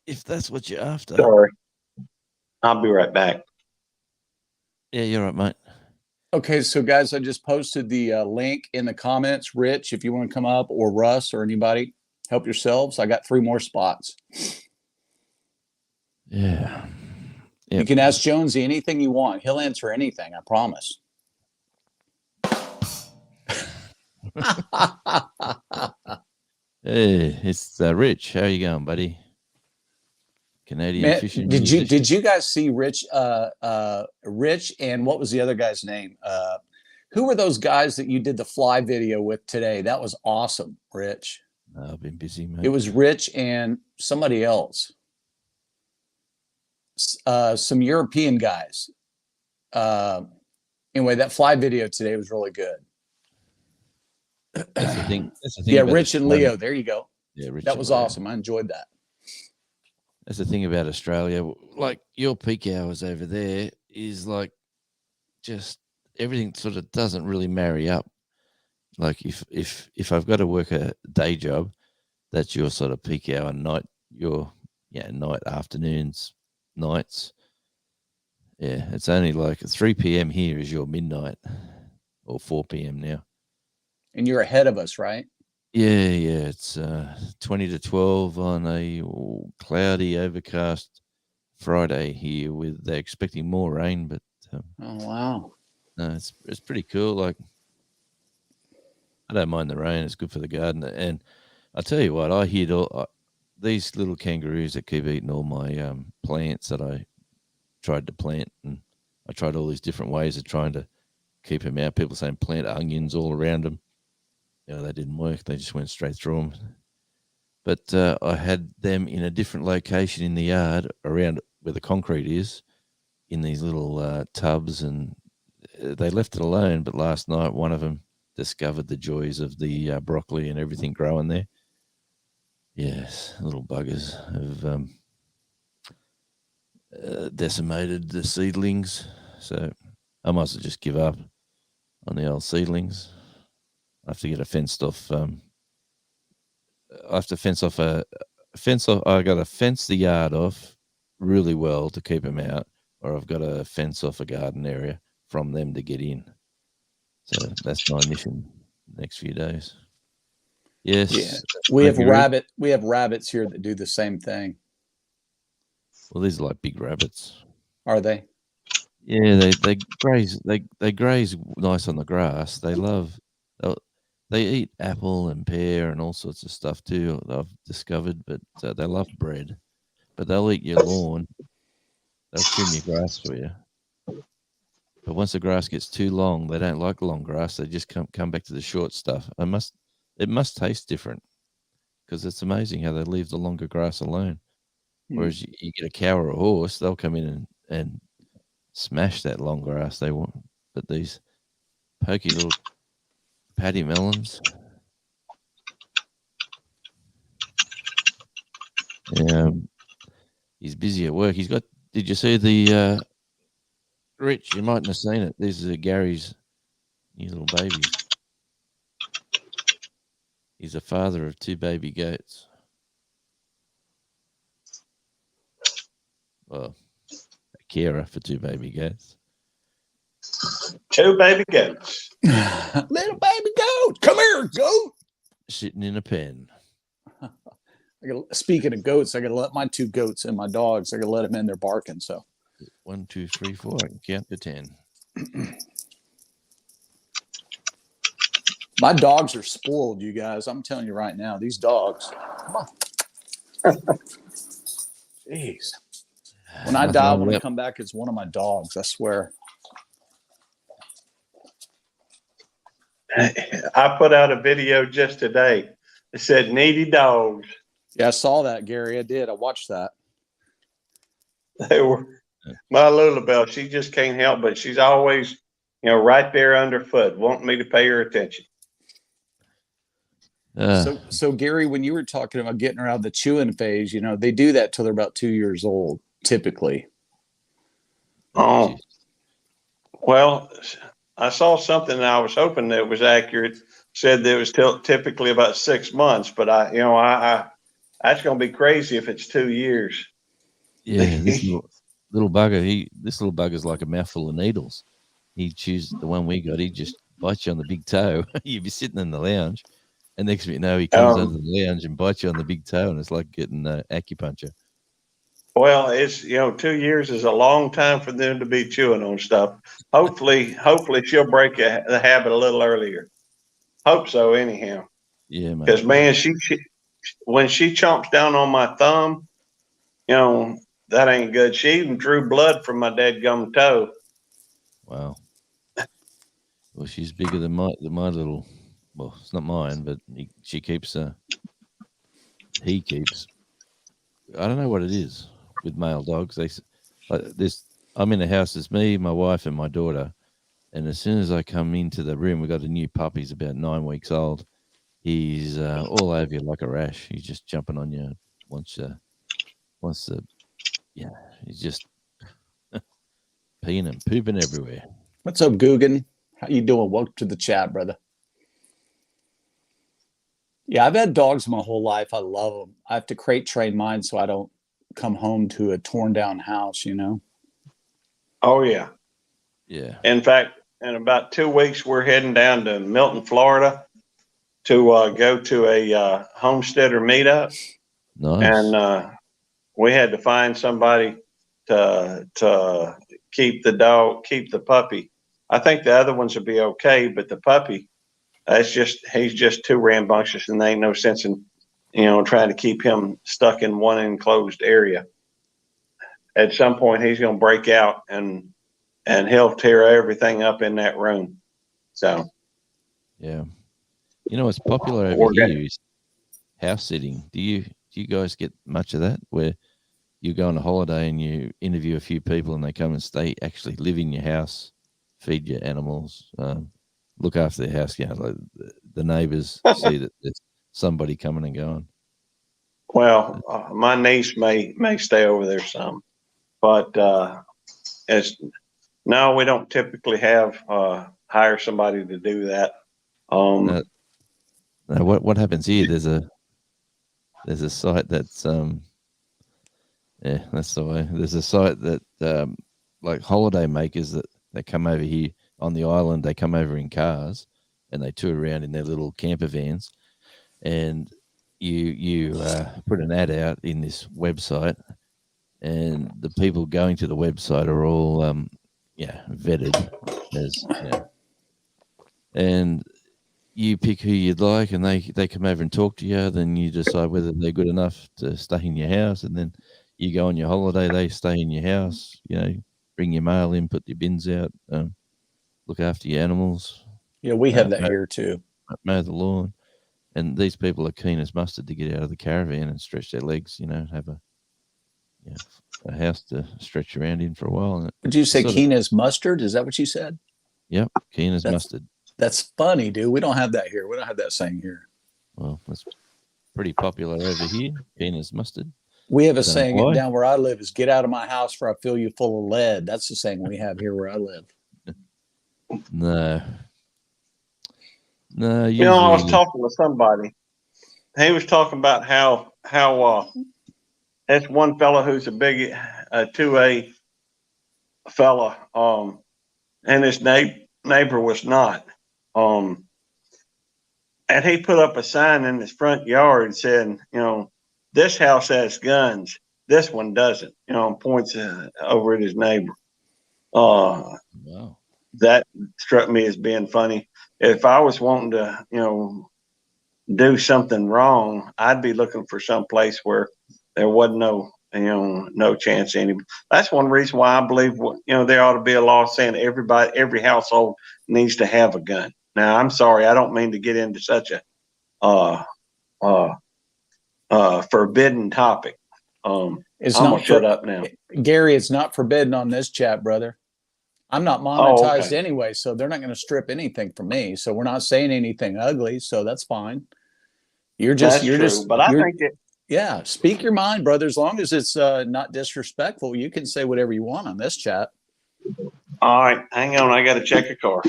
if that's what you're after. Sorry. I'll be right back. Yeah, you're right, mate. Okay, so guys, I just posted the link in the comments. Rich, if you want to come up, or Russ, or anybody, help yourselves. I got 3 more spots. Yeah. Yep. You can ask Jonesy anything you want. He'll answer anything, I promise. Hey, it's Rich. How you going, buddy? Canadian fishing. Did you guys see Rich? Rich and what was the other guy's name? Who were those guys that you did the fly video with today? That was awesome, Rich. I've been busy, mate. It was Rich and somebody else. Some European guys. Anyway, that fly video today was really good. That's the thing. Yeah, Rich and Leo. There you go. Yeah, Rich. That was awesome. I enjoyed that. That's the thing about Australia. Like your peak hours over there is like just everything sort of doesn't really marry up. Like if I've got to work a day job, that's your sort of peak hour. Night, your night, afternoons, nights. Yeah, it's only like 3 p.m. here is your midnight, or 4 p.m. now. And you're ahead of us, right? Yeah. It's 20 to 12 on a cloudy, overcast Friday here. They're expecting more rain, but oh wow, no, it's pretty cool. Like I don't mind the rain; it's good for the garden. And I tell you what, I hid these little kangaroos that keep eating all my plants that I tried to plant, and I tried all these different ways of trying to keep them out. People saying plant onions all around them. That didn't work. They just went straight through them. But I had them in a different location in the yard around where the concrete is, in these little tubs, and they left it alone. But last night, one of them discovered the joys of the broccoli and everything growing there. Yes, little buggers have decimated the seedlings. So I might as well just give up on the old seedlings. I have to get a fenced off. I have to fence off I got to fence the yard off really well to keep them out, or I've got to fence off a garden area from them to get in. So that's my mission the next few days. Yes. Yeah. We have rabbits here that do the same thing. Well, these are like big rabbits. Are they? Yeah, they graze they graze nice on the grass. They eat apple and pear and all sorts of stuff too. I've discovered, but they love bread. But they'll eat your lawn. They'll trim your grass for you. But once the grass gets too long, they don't like long grass. They just come back to the short stuff. It must taste different, because it's amazing how they leave the longer grass alone. Whereas you get a cow or a horse, they'll come in and smash that long grass they want. But these pokey little paddy melons. He's busy at work. Did you see the Rich? You mightn't have seen it. These are Gary's new little babies. He's a father of 2 baby goats. Well, a carer for 2 baby goats. 2 baby goats. Little baby goat. Come here, goat. Sitting in a pen. Speaking of goats, I got to let my 2 goats and my dogs, I got to let them in. They're barking. So 1, 2, 3, 4. I can count to 10. My dogs are spoiled, you guys. I'm telling you right now, these dogs. Come on. Jeez. When I die, when I come back, it's one of my dogs. I swear. I put out a video just today. It said needy dogs. Yeah, I saw that, Gary. I did. I watched that. They were my Lulabelle. She just can't help, but she's always, right there underfoot, wanting me to pay her attention. So Gary, when you were talking about getting her out of the chewing phase, they do that till they're about 2 years old, typically. Oh, well, I saw something and I was hoping that it was accurate. Said that it was typically about 6 months, but I that's going to be crazy if it's 2 years. Yeah, this little bugger's like a mouthful of needles. He chews the one we got. He just bites you on the big toe. You'd be sitting in the lounge, and next thing you know, he comes under the lounge and bites you on the big toe, and it's like getting acupuncture. Well, it's 2 years is a long time for them to be chewing on stuff. Hopefully she'll break the habit a little earlier. Hope so, anyhow. Yeah, man. Because man, she when she chomps down on my thumb, that ain't good. She even drew blood from my dadgum toe. Wow. Well, she's bigger than my little. Well, it's not mine, but he keeps. I don't know what it is with male dogs. I'm in a house. It's me, my wife, and my daughter. And as soon as I come into the room, we got a new puppy. He's about 9 weeks old. He's all over you like a rash. He's just jumping on you. He's just peeing and pooping everywhere. What's up, Guggen? How you doing? Welcome to the chat, brother. Yeah, I've had dogs my whole life. I love them. I have to crate train mine so I don't come home to a torn down house, Oh, yeah. Yeah. In fact, in about 2 weeks, we're heading down to Milton, Florida to go to a homesteader meetup. Nice. And we had to find somebody to keep the puppy. I think the other ones would be okay, but the puppy, he's just too rambunctious, and there ain't no sense in, trying to keep him stuck in one enclosed area. At some point, he's going to break out and he'll tear everything up in that room. So, yeah, what's popular over here is house sitting. Do you guys get much of that, where you go on a holiday and you interview a few people and they come and actually live in your house, feed your animals, look after their house? Like the neighbors see that there's somebody coming and going. Well, my niece may stay over there some, but it's no, we don't typically have hire somebody to do that. Now, what happens here? There's a site that's yeah, that's the way. There's a site that like holiday makers that they come over here on the island. They come over in cars and they tour around in their little camper vans, and you put an ad out in this website, and the people going to the website are all vetted as and you pick who you'd like, and they come over and talk to you. Then you decide whether they're good enough to stay in your house, and then you go on your holiday. They stay in your house. Bring your mail in, put your bins out, look after your animals. Yeah, we have that here too. Mow the lawn, and these people are keen as mustard to get out of the caravan and stretch their legs. Have a house to stretch around in for a while. Did you say keen as mustard? Is that what you said? Yep, keen as mustard. That's funny, dude. We don't have that here. We don't have that saying here. Well, that's pretty popular over here. Keen as mustard. We have a saying down where I live is "Get out of my house, for I fill you full of lead." That's the saying we have here where I live. No. I was talking with somebody. He was talking about how that's one fella who's a big 2A fella, and his neighbor was not. And he put up a sign in his front yard saying, this house has guns, this one doesn't. And points over at his neighbor. Wow. That struck me as being funny. If I was wanting to, do something wrong, I'd be looking for some place where there wasn't no chance anymore. That's one reason why I believe, there ought to be a law saying every household needs to have a gun. Now, I'm sorry, I don't mean to get into such a forbidden topic. I'm gonna shut up now. Gary, it's not forbidden on this chat, brother. I'm not monetized anyway, so they're not going to strip anything from me. So we're not saying anything ugly, so that's fine. Yeah, speak your mind, brother. As long as it's not disrespectful, you can say whatever you want on this chat. All right, hang on. I got to check a car.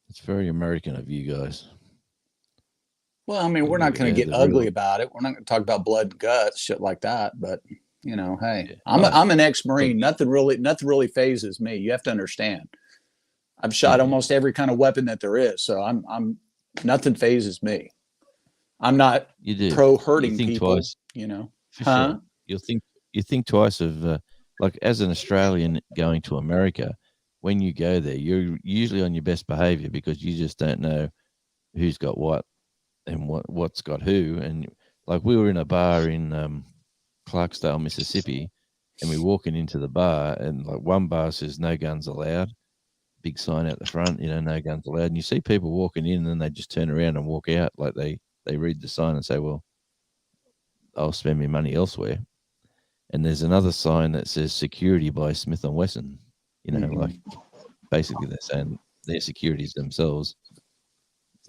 It's very American of you guys. Well, I mean, we're not going to get ugly about it. We're not going to talk about blood and guts, shit like that. But hey, I'm an ex-Marine. Nothing really phases me. You have to understand. I've shot almost every kind of weapon that there is, so I'm nothing phases me. I'm not pro hurting people. Twice. Sure. You think twice of like as an Australian going to America. When you go there, you're usually on your best behavior because you just don't know who's got what and what's got who. And like we were in a bar in Clarksdale, Mississippi, and we're walking into the bar, and like one bar says no guns allowed, big sign out the front, no guns allowed. And you see people walking in, and then they just turn around and walk out like they read the sign and say, well, I'll spend my money elsewhere. And there's another sign that says security by Smith & Wesson, like basically they're saying their securities themselves.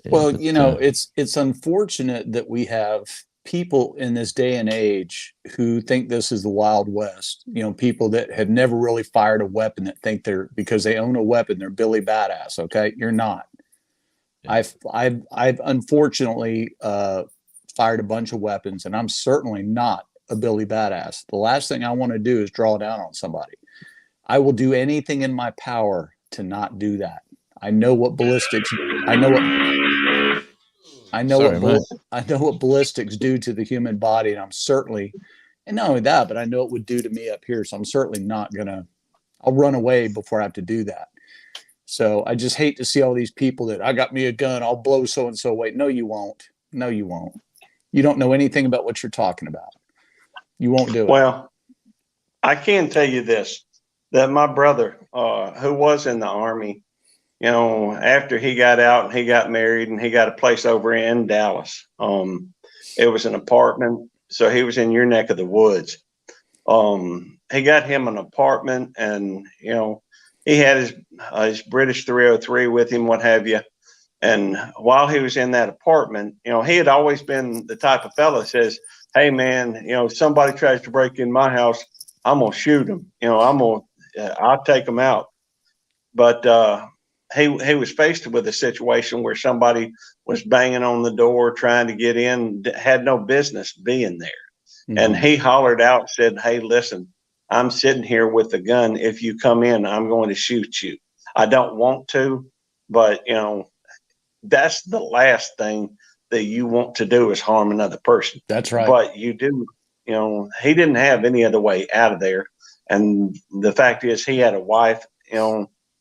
Well, it's unfortunate that we have people in this day and age who think this is the Wild West, people that have never really fired a weapon that think because they own a weapon, they're Billy Badass. Okay. You're not. Yeah. I've unfortunately fired a bunch of weapons, and I'm certainly not a Billy Badass. The last thing I want to do is draw down on somebody. I will do anything in my power to not do that. I know what ballistics. I know what ballistics do to the human body, and and not only that, but I know it would do to me up here. So I'm certainly not gonna. I'll run away before I have to do that. So I just hate to see all these people that I got me a gun, I'll blow so and so away. No, you won't. No, you won't. You don't know anything about what you're talking about. You won't do it. Well, I can tell you this, that my brother, who was in the Army, after he got out and he got married and he got a place over in Dallas, it was an apartment. So he was in your neck of the woods. He got him an apartment, and, he had his British 303 with him, what have you. And while he was in that apartment, he had always been the type of fella that says, "Hey man, if somebody tries to break in my house, I'm going to shoot them. I'll take them out." But he was faced with a situation where somebody was banging on the door trying to get in, had no business being there. Mm-hmm. And he hollered out, said, "Hey, listen, I'm sitting here with a gun. If you come in, I'm going to shoot you. I don't want to, but that's the last thing that you want to do is harm another person." That's right. But you do, he didn't have any other way out of there. And the fact is he had a wife,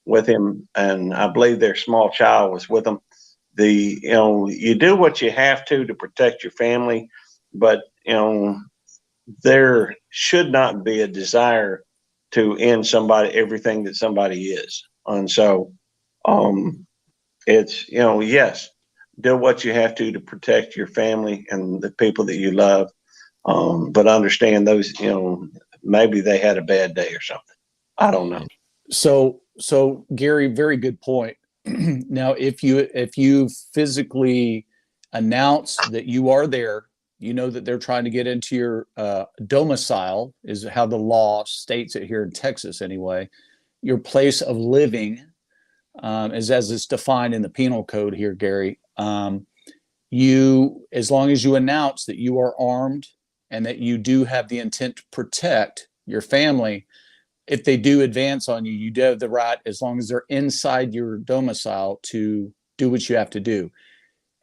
with him, and I believe their small child was with him. You do what you have to protect your family, but there should not be a desire to end everything that somebody is. And so it's, yes, do what you have to protect your family and the people that you love. But understand those, maybe they had a bad day or something. I don't know. So Gary, very good point. Now, if you physically announce that you are there, that they're trying to get into your domicile, is how the law states it here in Texas anyway. Your place of living, as it's defined in the penal code here, Gary. As long as you announce that you are armed and that you do have the intent to protect your family, if they do advance on you, you do have the right, as long as they're inside your domicile, to do what you have to do.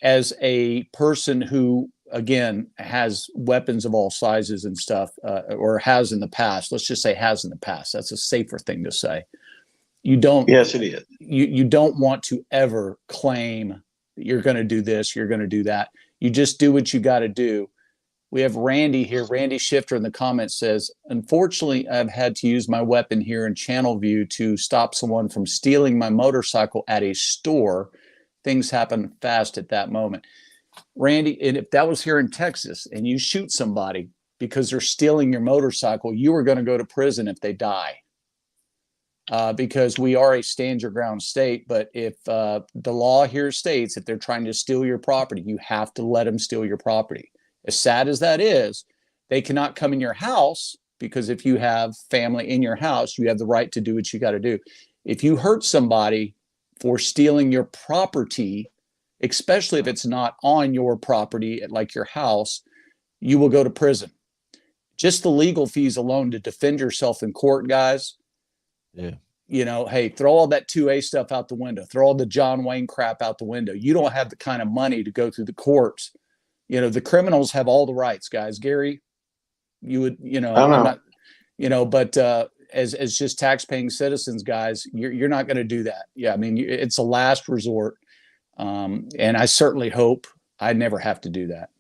As a person who, again, has weapons of all sizes and stuff, or has in the past, let's just say has in the past, that's a safer thing to say. You don't. Yes, it is. You don't want to ever claim that you're going to do this, you're going to do that. You just do what you got to do. We have Randy here. Randy Shifter in the comments says, "Unfortunately, I've had to use my weapon here in Channelview to stop someone from stealing my motorcycle at a store. Things happen fast at that moment." Randy, and if that was here in Texas and you shoot somebody because they're stealing your motorcycle, you are going to go to prison if they die. Because we are a stand your ground state. But if the law here states if they're trying to steal your property, you have to let them steal your property. As sad as that is, they cannot come in your house, because if you have family in your house, you have the right to do what you got to do. If you hurt somebody for stealing your property, especially if it's not on your property, like your house, you will go to prison. Just the legal fees alone to defend yourself in court, guys. Yeah. Hey, throw all that 2A stuff out the window. Throw all the John Wayne crap out the window. You don't have the kind of money to go through the courts. The criminals have all the rights, guys. Gary, you would, I'm not, but as just tax-paying citizens, guys, you're not going to do that. Yeah, I mean, it's a last resort, and I certainly hope I never have to do that.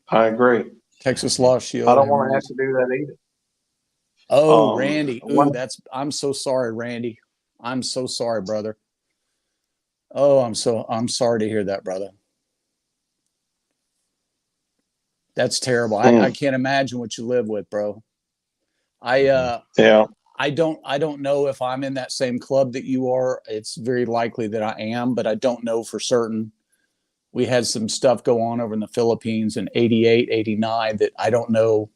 I agree. Texas Law Shield. I don't want to have to do that either. Oh, Randy. Ooh, I'm so sorry, Randy. I'm so sorry, brother. Oh, I'm sorry to hear that, brother. That's terrible. I can't imagine what you live with, bro. Yeah. I don't know if I'm in that same club that you are. It's very likely that I am, but I don't know for certain. We had some stuff go on over in the Philippines in 88, 89 that I don't know.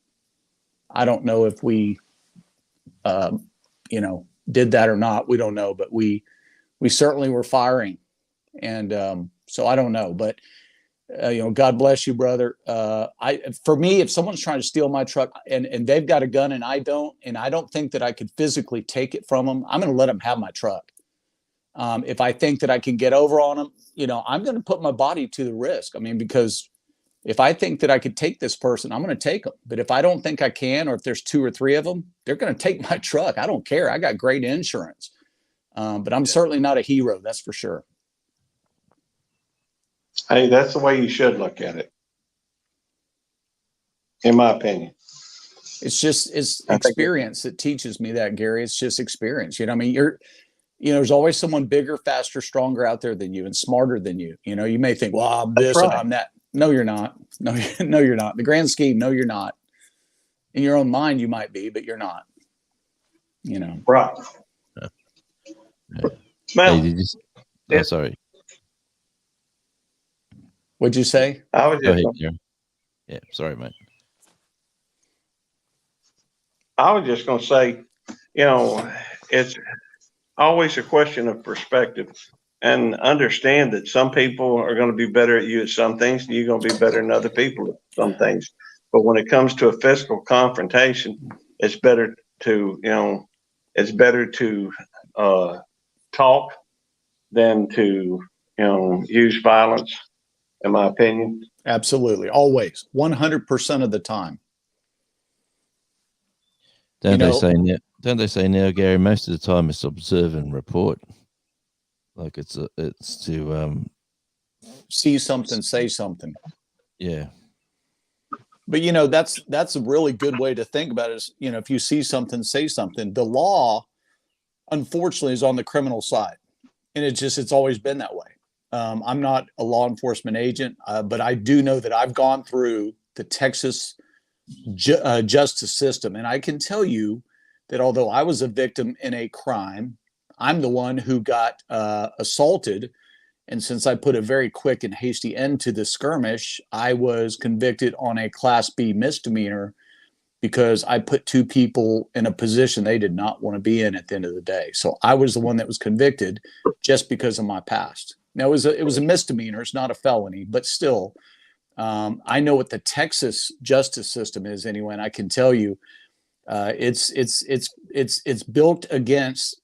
I don't know if we, did that or not. We don't know, but we certainly were firing. And so I don't know, but God bless you, brother. For me, if someone's trying to steal my truck and they've got a gun and I don't think that I could physically take it from them, I'm going to let them have my truck. If I think that I can get over on them, I'm going to put my body to the risk. I mean, because if I think that I could take this person, I'm going to take them. But if I don't think I can, or if there's 2 or 3 of them, they're going to take my truck. I don't care. I got great insurance. But I'm certainly not a hero. That's for sure. Hey, that's the way you should look at it, in my opinion. It's experience that teaches me that, Gary. It's just experience. I mean, there's always someone bigger, faster, stronger out there than you and smarter than you. You may think, well, I'm this and I'm that. No, you're not. No, you're not. The grand scheme, no, you're not. In your own mind, you might be, but you're not. Right. Hey, sorry. What'd you say? I was Go just, ahead, Gary. Yeah, sorry, mate. I was just going to say, you know, it's always a question of perspective, and understand that some people are going to be better at you at some things, and you're going to be better than other people at some things. But when it comes to a physical confrontation, it's better to, talk than to, use violence, in my opinion. Absolutely. Always. 100% of the time. Don't they say now, Gary, most of the time it's observe and report. Like it's to see something, say something. Yeah. But that's a really good way to think about it is, if you see something, say something. The law, unfortunately, is on the criminal side. And it's always been that way. I'm not a law enforcement agent, but I do know that I've gone through the Texas justice system. And I can tell you that although I was a victim in a crime, I'm the one who got assaulted. And since I put a very quick and hasty end to the skirmish, I was convicted on a Class B misdemeanor because I put two people in a position they did not want to be in at the end of the day. So I was the one that was convicted just because of my past. Now, it was a misdemeanor. It's not a felony, but still, I know what the Texas justice system is anyway, and I can tell you, it's built against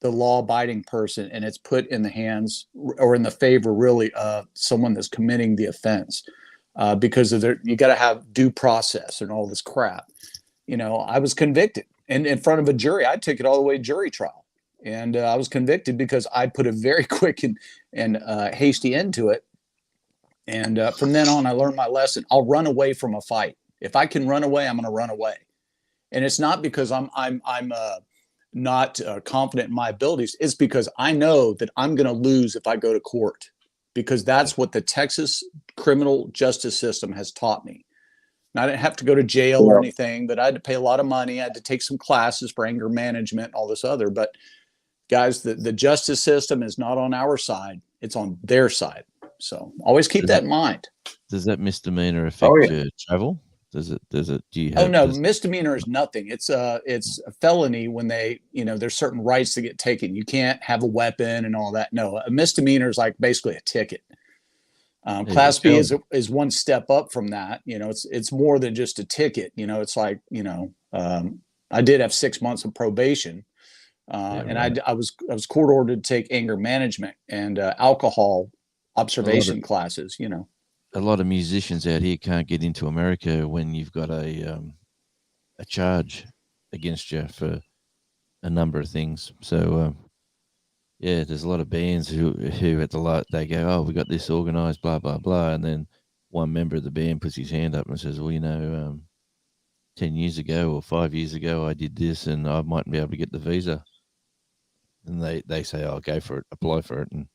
the law-abiding person, and it's put in the hands or in the favor, really, of someone that's committing the offense, because of you got to have due process and all this crap. I was convicted, and in front of a jury, I took it all the way to jury trial, and I was convicted because I put a very quick and hasty end to it. And from then on, I learned my lesson. I'll run away from a fight. If I can run away, I'm going to run away. And it's not because I'm not confident in my abilities. It's because I know that I'm going to lose if I go to court, because that's what the Texas criminal justice system has taught me. And I didn't have to go to jail or anything, but I had to pay a lot of money. I had to take some classes for anger management, all this other. But guys, the justice system is not on our side. It's on their side. So always keep that in mind. Does that misdemeanor affect your travel? Do you have? Oh no, misdemeanor is nothing. It's a felony when there's certain rights that get taken. You can't have a weapon and all that. No, a misdemeanor is like basically a ticket. Class B is one step up from that. It's more than just a ticket. It's like, I did have 6 months of probation, and I was court ordered to take anger management and alcohol observation classes. A lot of musicians out here can't get into America when you've got a charge against you for a number of things. So there's a lot of bands who at the lot, they go, oh, we got this organized, blah blah blah, and then one member of the band puts his hand up and says, well, 10 years ago or 5 years ago I did this and I mightn't be able to get the visa, and they say, oh, go for it, apply for it, and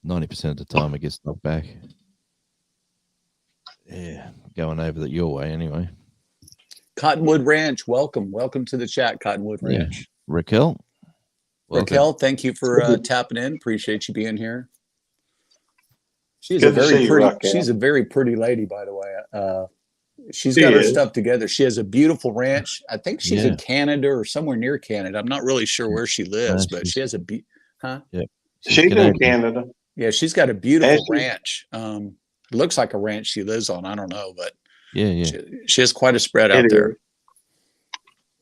90% of the time it gets knocked back. Yeah, going over your way anyway. Cottonwood Ranch, welcome to the chat, Cottonwood Ranch. Raquel, welcome. Raquel, thank you for tapping in. Appreciate you being here. She's a very pretty lady, by the way. She's got her stuff together. She has a beautiful ranch. I think she's in Canada or somewhere near Canada. I'm not really sure where she lives, but she has Yeah, she's in Canada. Yeah, she's got a beautiful ranch. It looks like a ranch she lives on. I don't know, but she has quite a spread out there.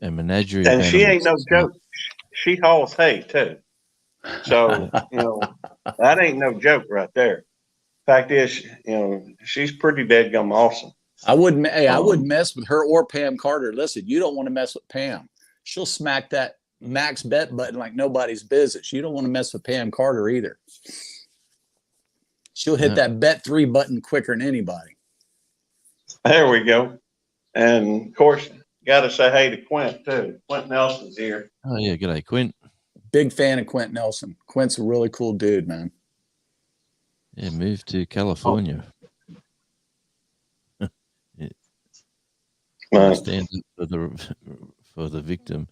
A menagerie. And she ain't no joke. She hauls hay too. So, that ain't no joke right there. Fact is, she's pretty deadgum awesome. I wouldn't mess with her or Pam Carter. Listen, you don't want to mess with Pam. She'll smack that max bet button like nobody's business. You don't want to mess with Pam Carter either. She'll hit that bet 3 button quicker than anybody. There we go. And of course, got to say hey to Quint too. Quint Nelson's here. Oh yeah, g'day Quint. Big fan of Quint Nelson. Quint's a really cool dude, man. Yeah, moved to California. Stand for the victim,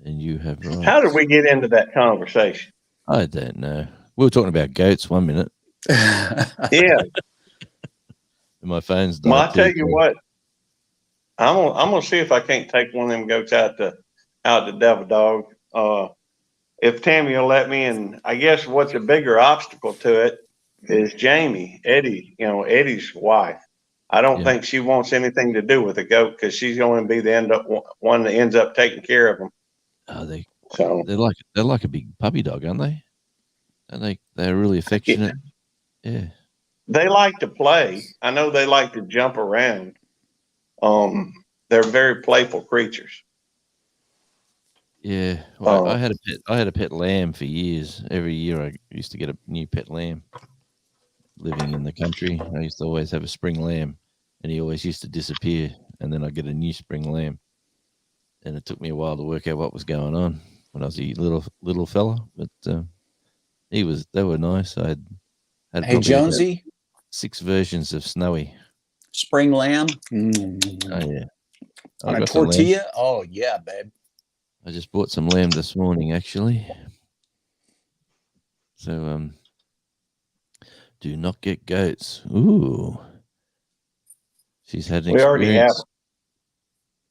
and you have rights. How did we get into that conversation? I don't know. We were talking about goats 1 minute. Yeah. My phone's Well, died I tell too, you so- what, I'm gonna see if I can't take one of them goats out to Devil Dog. If Tammy will let me, and I guess what's a bigger obstacle to it is Jamie, Eddie, Eddie's wife. I don't Yeah. think she wants anything to do with the goat because she's going to be the one that ends up taking care of them. Oh, So they're like a big puppy dog, aren't they? And they're really affectionate. Yeah. They like to play. I know they like to jump around. They're very playful creatures. Yeah. Well, I had a pet lamb for years. Every year I used to get a new pet lamb. Living in the country, I used to always have a spring lamb, and he always used to disappear, and then I'd get a new spring lamb. And it took me a while to work out what was going on when I was a little fella, but they were nice. I had Hey, probably Jonesy, 6 versions of Snowy. spring lamb Oh yeah. on I a got some lamb. tortilla. Oh yeah, babe. I just bought some lamb this morning, actually. So, do not get goats. Ooh. She's had an We already have. experience.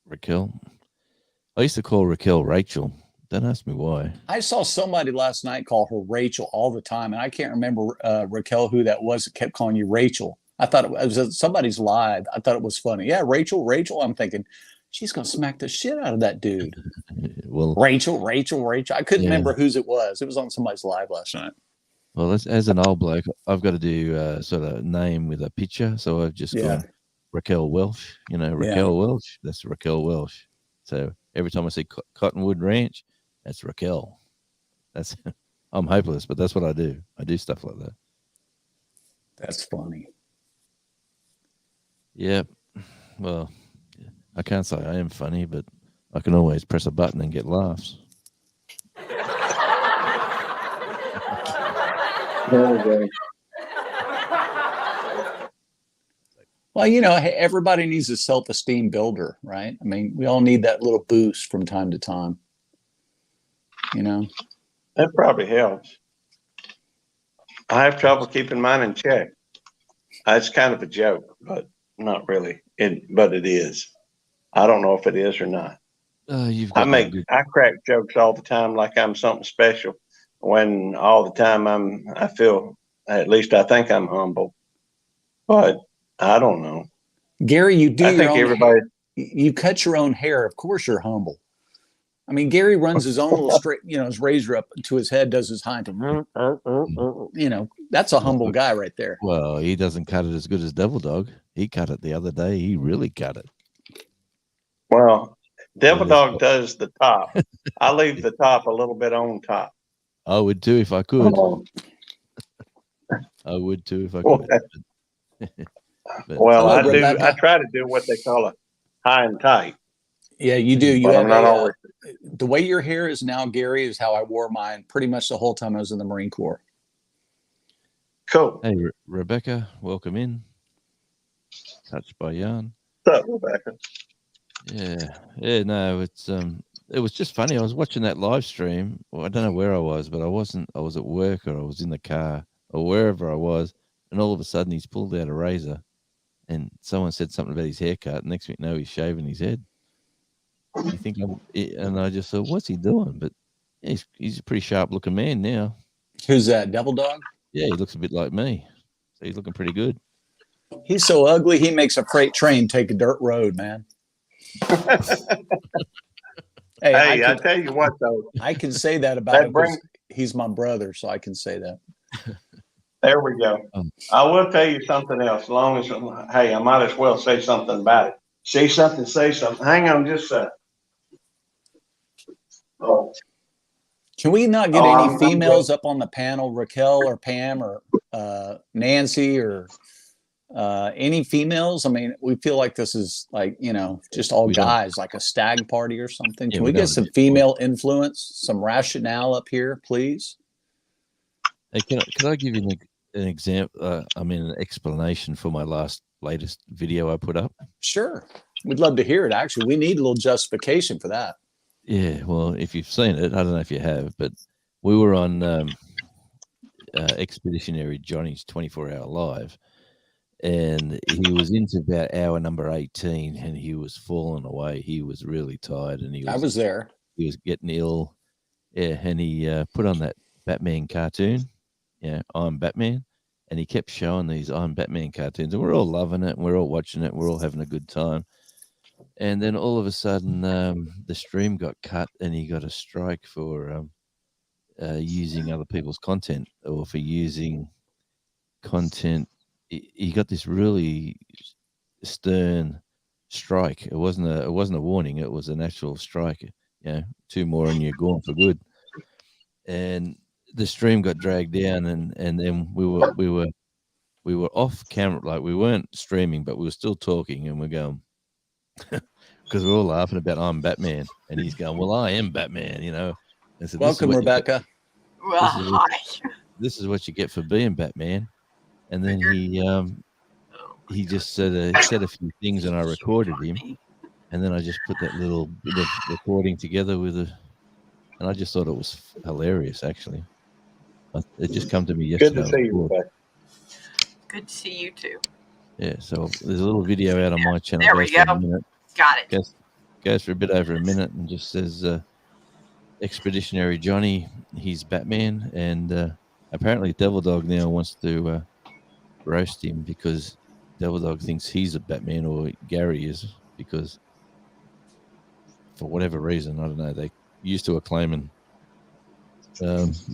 Raquel. I used to call Raquel Rachel. Don't ask me why. I saw somebody last night call her Rachel all the time, and I can't remember Raquel who that was that kept calling you Rachel. I thought it was somebody's live. I thought it was funny. Yeah, Rachel. I'm thinking she's gonna smack the shit out of that dude. Well, Rachel. I couldn't remember whose it was. It was on somebody's live last night. Well, as an old bloke, I've got to do sort of name with a picture. So I've just gone Raquel Welsh. Raquel Welsh. That's Raquel Welsh. So every time I see Cottonwood Ranch, that's Raquel. I'm hopeless, but that's what I do. I do stuff like that. That's funny. Yeah. Well, I can't say I am funny, but I can always press a button and get laughs. Well, everybody needs a self-esteem builder, right? I mean, we all need that little boost from time to time. That probably helps. I have trouble keeping mine in check. It's kind of a joke, but not really. But it is. I don't know if it is or not. I crack jokes all the time like I'm something special, when all the time I feel, at least I think I'm humble, but I don't know. Gary, you do. I think everybody. You cut your own hair. Of course, you're humble. I mean, Gary runs his own little straight, his razor up to his head, does his hind. That's a humble guy right there. Well, he doesn't cut it as good as Devil Dog. He cut it the other day. He really cut it. Well, Devil Dog does the top. I leave the top a little bit on top. I would too if I could. I would too if I could. Well, I do. Rebecca, I try to do what they call a high and tight. Yeah, you do. You have not always. The way your hair is now, Gary, is how I wore mine pretty much the whole time I was in the Marine Corps. Cool. Hey, Rebecca, welcome in. Touched by Jan. What's up, Rebecca? Yeah. No, it was just funny. I was watching that live stream. Well, I don't know where I was, but I was at work or I was in the car or wherever I was, and all of a sudden he's pulled out a razor, and someone said something about his haircut. Next thing you know, he's shaving his head. You think and I just thought, what's he doing? But he's a pretty sharp looking man now. Who's that? Devil Dog? Yeah, he looks a bit like me. So he's looking pretty good. He's so ugly, he makes a freight train take a dirt road, man. Hey, I tell you what, though. I can say that about him. He's my brother, so I can say that. There we go. I will tell you something else. As long as, hey, I might as well say something about it. See something, say something. Hang on just a second. Oh. Can we not get any females up on the panel, Raquel or Pam or Nancy or any females? I mean, we feel like this is like, just all guys, like a stag party or something. Can we get some female influence, some rationale up here, please? Hey, can I give you an example? An explanation for my latest video I put up? Sure. We'd love to hear it. Actually, we need a little justification for that. Yeah, well, if you've seen it, I don't know if you have, but we were on Expeditionary Johnny's 24-hour live, and he was into about hour number 18, and he was falling away. He was really tired, and I was there. He was getting ill. Yeah, and he put on that Batman cartoon. Yeah, I'm Batman. And he kept showing these I'm Batman cartoons, and we're all loving it, and we're all watching it, we're all having a good time. And then all of a sudden, the stream got cut, and he got a strike for using other people's content, or for using content. He got this really stern strike. It wasn't a warning. It was an actual strike. You know, 2 more and you're gone for good. And the stream got dragged down, and then we were off camera, like we weren't streaming, but we were still talking, and we're going because we're all laughing about I'm Batman, and he's going, well, I am Batman, you know. And so welcome, Rebecca. Well, hi. This is what you get for being Batman. And then he just said a few things, and I recorded him, and then I just put that little bit of recording together and I just thought it was hilarious, actually. It just come to me yesterday. Good to see you, Rebecca. Good to see you too. Yeah, so there's a little video out on my channel. There we go. Got it. Goes for a bit over a minute and just says Expeditionary Johnny, he's Batman, and apparently Devil Dog now wants to roast him because Devil Dog thinks he's a Batman, or Gary is, because for whatever reason, I don't know, they used to acclaiming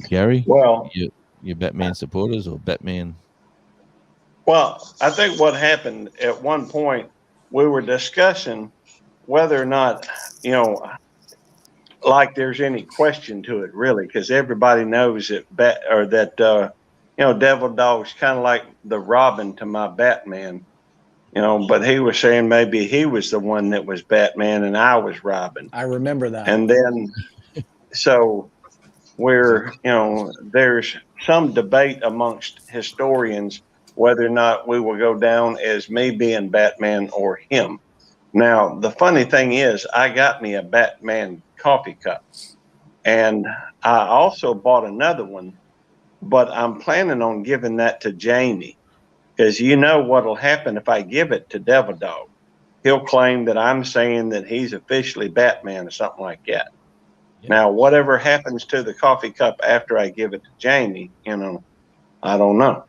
Gary. Well, you Batman supporters or Batman? Well, I think what happened at one point, we were discussing whether or not, you know, like there's any question to it, really, because everybody knows that you know, Devil Dog's kind of like the Robin to my Batman, you know, but he was saying maybe he was the one that was Batman and I was Robin. I remember that. And then, so you know, there's some debate amongst historians whether or not we will go down as me being Batman or him. Now, the funny thing is, I got me a Batman coffee cup, and I also bought another one, but I'm planning on giving that to Jamie, because you know what'll happen if I give it to Devil Dog. He'll claim that I'm saying that he's officially Batman or something like that. Yeah. Now, whatever happens to the coffee cup after I give it to Jamie, you know, I don't know.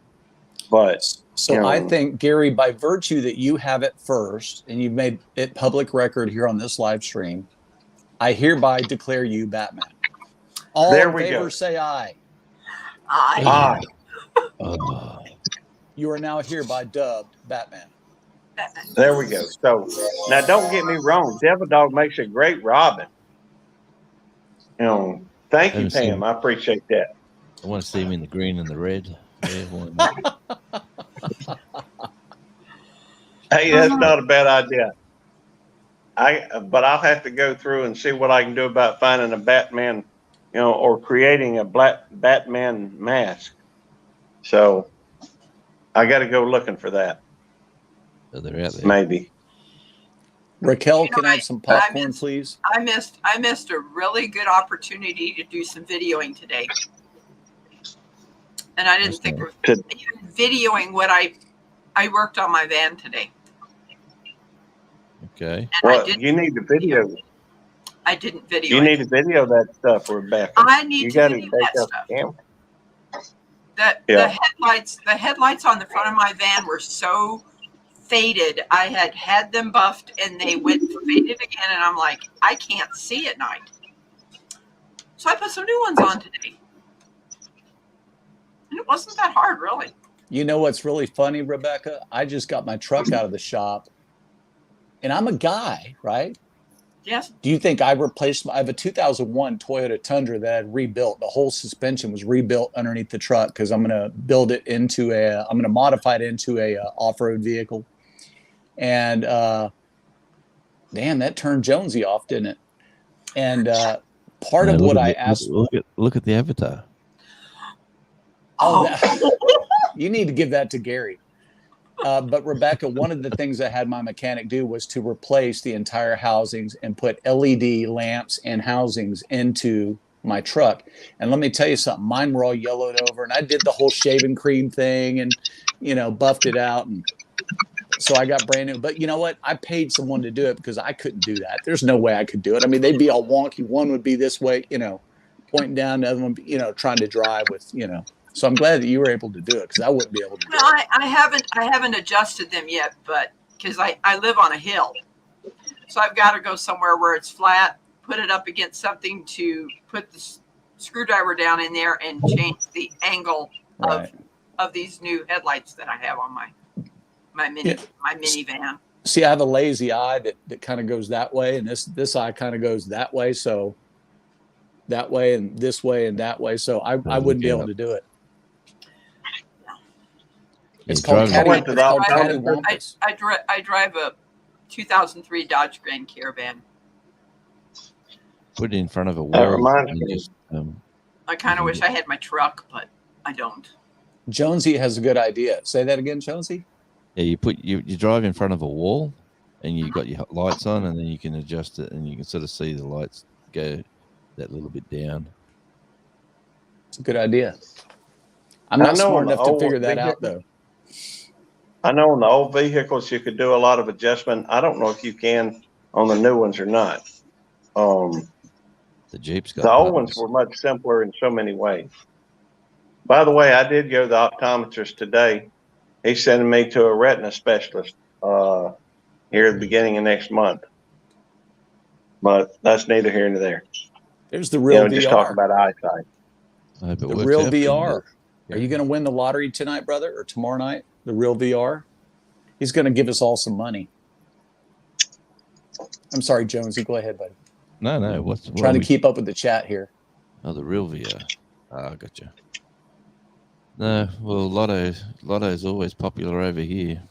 But so you know, I think, Gary, by virtue that you have it first and you've made it public record here on this live stream, I hereby declare you Batman. All there in we favor go. Say aye. Aye. You are now hereby dubbed Batman. There we go. So now, don't get me wrong. Devil Dog makes a great Robin. You know, thank you, Pam. I appreciate that. I want to see him in the green and the red. Hey, that's not a bad idea. But I'll have to go through and see what I can do about finding a Batman, you know, or creating a black Batman mask. So I got to go looking for that. So they're out there. Maybe. Raquel, can I have some popcorn, please? I missed a really good opportunity to do some videoing today. And I didn't think of videoing what I worked on my van today. Okay. And well, you need to video. I didn't video. You need to video that stuff, Rebecca. I need to video that stuff. The headlights on the front of my van were so faded. I had them buffed and they went faded again, and I'm like, I can't see at night. So I put some new ones on today. And it wasn't that hard, really. You know what's really funny, Rebecca? I just got my truck out of the shop, and I'm a guy, right? Yes. Do you think I have a 2001 Toyota Tundra that I had rebuilt. The whole suspension was rebuilt underneath the truck because I'm going to build it into I'm going to modify it into a off-road vehicle. And damn, that turned Jonesy off, didn't it? And part of what I asked. Look at the avatar. You need to give that to Gary. But Rebecca, one of the things I had my mechanic do was to replace the entire housings and put LED lamps and housings into my truck. And let me tell you something, mine were all yellowed over, and I did the whole shaving cream thing and, buffed it out. And so I got brand new, but you know what? I paid someone to do it because I couldn't do that. There's no way I could do it. I mean, they'd be all wonky. One would be this way, pointing down, the other one, trying to drive with, So I'm glad that you were able to do it because I wouldn't be able to do it. I haven't adjusted them yet, but because I live on a hill, so I've got to go somewhere where it's flat, put it up against something to put the screwdriver down in there and change the angle of these new headlights that I have on my minivan. See, I have a lazy eye that kind of goes that way, and this eye kind of goes that way. So that way and this way and that way. So I wouldn't be able to do it. It's called cattywampus. I drive a 2003 Dodge Grand Caravan. Put it in front of a wall. I kind of wish I had my truck, but I don't. Jonesy has a good idea. Say that again, Jonesy. Yeah, you drive in front of a wall, and you got your lights on, and then you can adjust it, and you can sort of see the lights go that little bit down. It's a good idea. I'm not smart enough to figure that out, though. I know in the old vehicles you could do a lot of adjustment. I don't know if you can on the new ones or not. The Jeep's got the old ones were much simpler in so many ways. By the way, I did go to the optometrist today. He's sending me to a retina specialist here at the beginning of next month. But that's neither here nor there. There's the real VR. Just talk about eyesight. The real VR. Are you going to win the lottery tonight, brother, or tomorrow night? The real VR? He's going to give us all some money. I'm sorry, Jonesy. Go ahead, buddy. No. Trying to keep up with the chat here. Oh, the real VR. I gotcha. No, well, Lotto's always popular over here.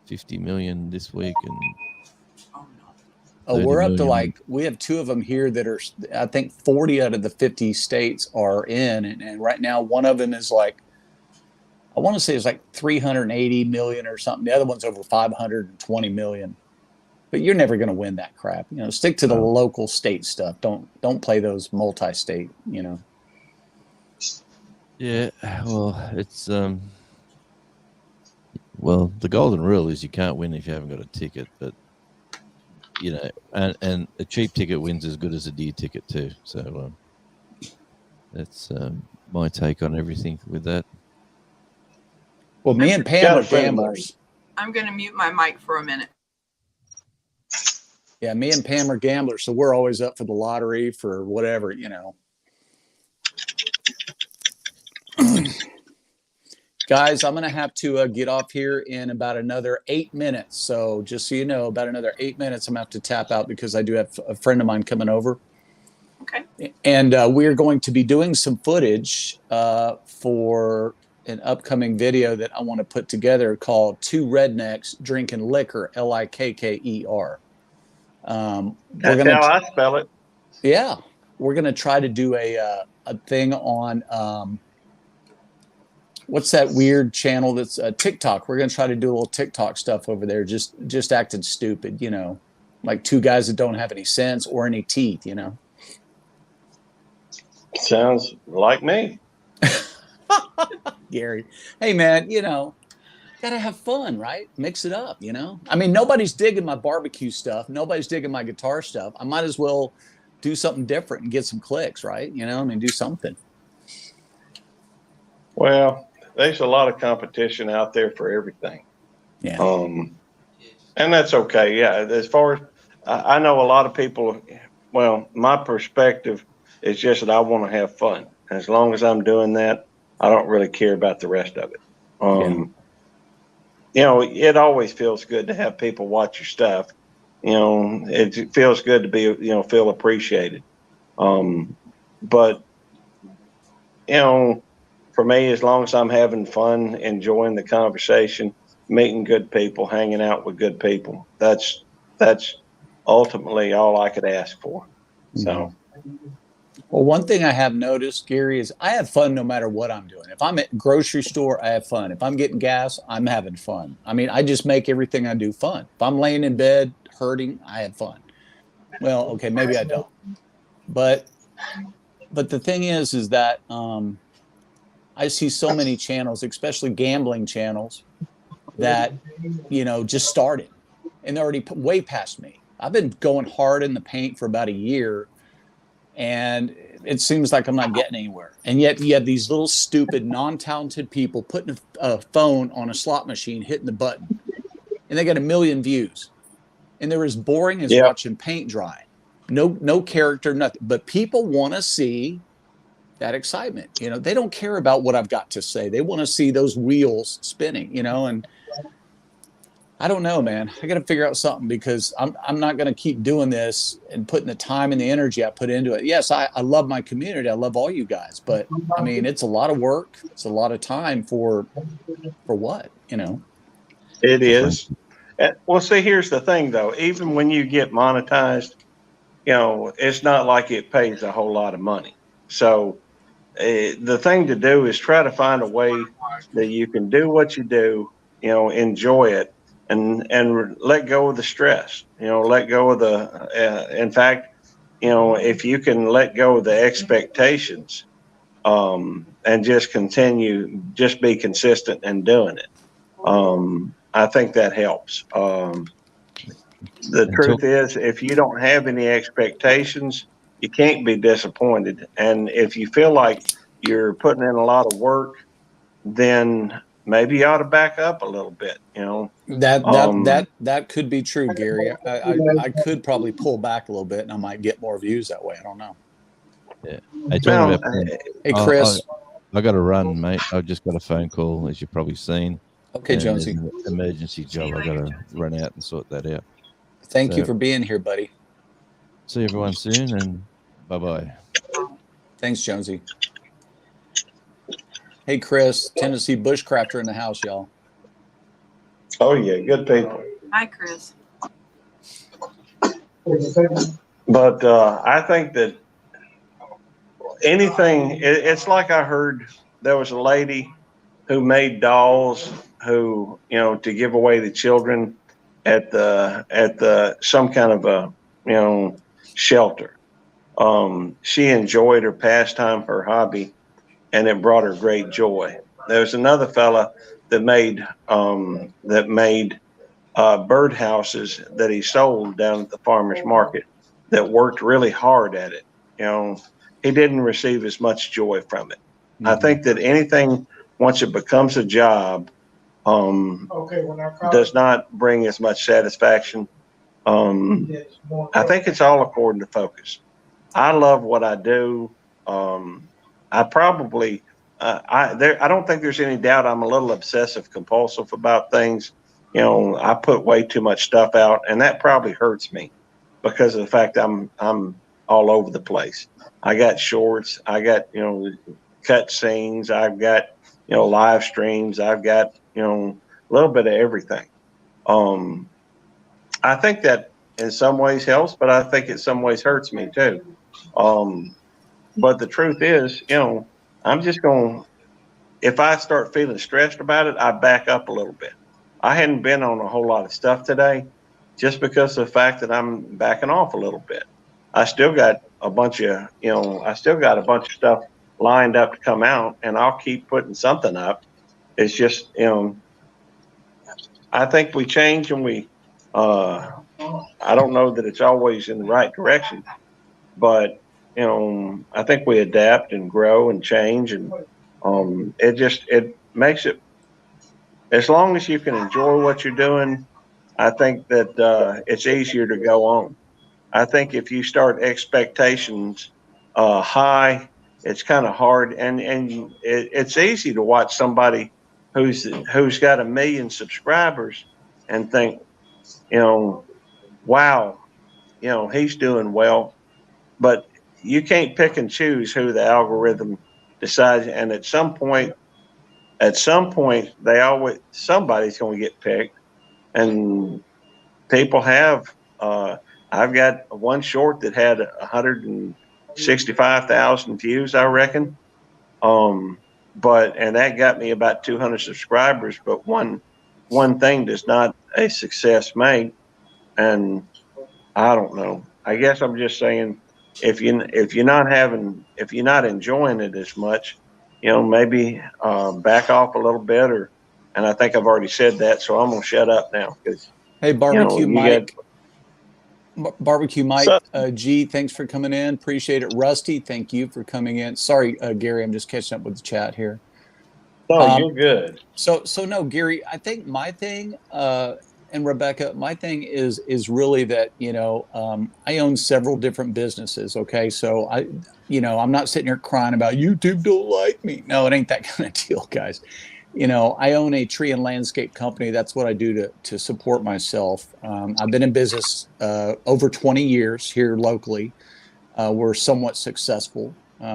50 million this week, and we're up to we have two of them here that are, I think 40 out of the 50 states are in, and right now one of them is I want to say it's 380 million or something. The other one's over 520 million. But you're never going to win that crap. Stick to the local state stuff. Don't play those multi-state. Yeah, well, it's well, the golden rule is you can't win if you haven't got a ticket, but and a cheap ticket wins as good as a dear ticket too. So that's my take on everything with that. Well, me and Pam are gamblers. I'm going to mute my mic for a minute. Yeah, me and Pam are gamblers, so we're always up for the lottery, for whatever, Guys, I'm going to have to get off here in about another 8 minutes. So just so you know, about another 8 minutes, I'm going to have to tap out because I do have a friend of mine coming over. Okay. And we're going to be doing some footage for an upcoming video that I want to put together called Two Rednecks Drinking Liquor, Likker. That's how I spell it. Yeah. We're going to try to do a thing on what's that weird channel that's TikTok. We're going to try to do a little TikTok stuff over there, just acting stupid, like two guys that don't have any sense or any teeth, Sounds like me. Gary. Hey, man, gotta have fun, right? Mix it up, I mean, nobody's digging my barbecue stuff. Nobody's digging my guitar stuff. I might as well do something different and get some clicks, right? Do something. Well, there's a lot of competition out there for everything. Yeah. And that's okay. Yeah. As far as I know, a lot of people, well, my perspective is just that I want to have fun. As long as I'm doing that, I don't really care about the rest of it. It always feels good to have people watch your stuff. It feels good to be, feel appreciated. But, for me, as long as I'm having fun, enjoying the conversation, meeting good people, hanging out with good people, that's ultimately all I could ask for. So. Well, one thing I have noticed, Gary, is I have fun no matter what I'm doing. If I'm at a grocery store, I have fun. If I'm getting gas, I'm having fun. I mean, I just make everything I do fun. If I'm laying in bed hurting, I have fun. Well, okay, maybe I don't. But but the thing is that I see so many channels, especially gambling channels, that just started, and they're already way past me. I've been going hard in the paint for about a year, and it seems like I'm not getting anywhere. And yet you have these little stupid, non-talented people putting a phone on a slot machine, hitting the button, and they got 1 million views. And they're as boring as watching paint dry. No character, nothing. But people want to see that excitement. They don't care about what I've got to say. They want to see those wheels spinning, and I don't know, man. I got to figure out something, because I'm not going to keep doing this and putting the time and the energy I put into it. Yes, I love my community. I love all you guys, but I mean, it's a lot of work. It's a lot of time for what, It is. Well, see, here's the thing though. Even when you get monetized, it's not like it pays a whole lot of money. So the thing to do is try to find a way that you can do what you do, enjoy it, and let go of the stress, let go of in fact, if you can let go of the expectations, and just continue, just be consistent in doing it. I think that helps. The truth is, if you don't have any expectations, you can't be disappointed. And if you feel like you're putting in a lot of work, then maybe you ought to back up a little bit, That could be true, Gary. I could probably pull back a little bit, and I might get more views that way. I don't know. Yeah. Hey, Chris. I got to run, mate. I just got a phone call, as you've probably seen. Okay, Jonesy. Emergency job. I got to run out and sort that out. Thank you for being here, buddy. See everyone soon, and bye-bye. Thanks, Jonesy. Hey, Chris, Tennessee Bushcrafter in the house, y'all. Oh, yeah, good people. Hi, Chris. But I think that anything, it's like I heard there was a lady who made dolls who, to give away to children at some kind of a, shelter. She enjoyed her pastime, her hobby, and it brought her great joy. There's another fella that made bird houses that he sold down at the farmer's market, that worked really hard at it. He didn't receive as much joy from it. Mm-hmm. I think that anything, once it becomes a job, does not bring as much satisfaction. I think it's all according to focus. I love what I do. I probably, I don't think there's any doubt I'm a little obsessive compulsive about things. I put way too much stuff out, and that probably hurts me because of the fact I'm all over the place. I got shorts, I got, cut scenes, I've got, live streams, I've got, a little bit of everything. I think that in some ways helps, but I think in some ways hurts me too. But the truth is, I'm just going, if I start feeling stressed about it, I back up a little bit. I hadn't been on a whole lot of stuff today just because of the fact that I'm backing off a little bit. I still got a bunch of, stuff lined up to come out, and I'll keep putting something up. It's just, I think we change, and I don't know that it's always in the right direction, but, I think we adapt and grow and change, and it makes it, as long as you can enjoy what you're doing, I think that it's easier to go on. I think if you start expectations high, it's kind of hard, and it's easy to watch somebody who's got 1 million subscribers and think, wow, he's doing well, but you can't pick and choose who the algorithm decides, and at some point, somebody's going to get picked, and people have. I've got one short that had 165,000 views, I reckon, and that got me about 200 subscribers. But one thing does not a success make, and I don't know. I guess I'm just saying, if you're not enjoying it as much, maybe back off a little bit, and I think I've already said that, so I'm gonna shut up now because hey, barbecue Mike. Barbecue Mike, so, G, thanks for coming in. Appreciate it. Rusty, thank you for coming in. Sorry, Gary, I'm just catching up with the chat here. No, you're good. So no, Gary, I think my thing, and Rebecca, my thing is really that, I own several different businesses. Okay. So I'm not sitting here crying about YouTube don't like me. No, it ain't that kind of deal, guys. I own a tree and landscape company. That's what I do to support myself. I've been in business over 20 years here locally. We're somewhat successful.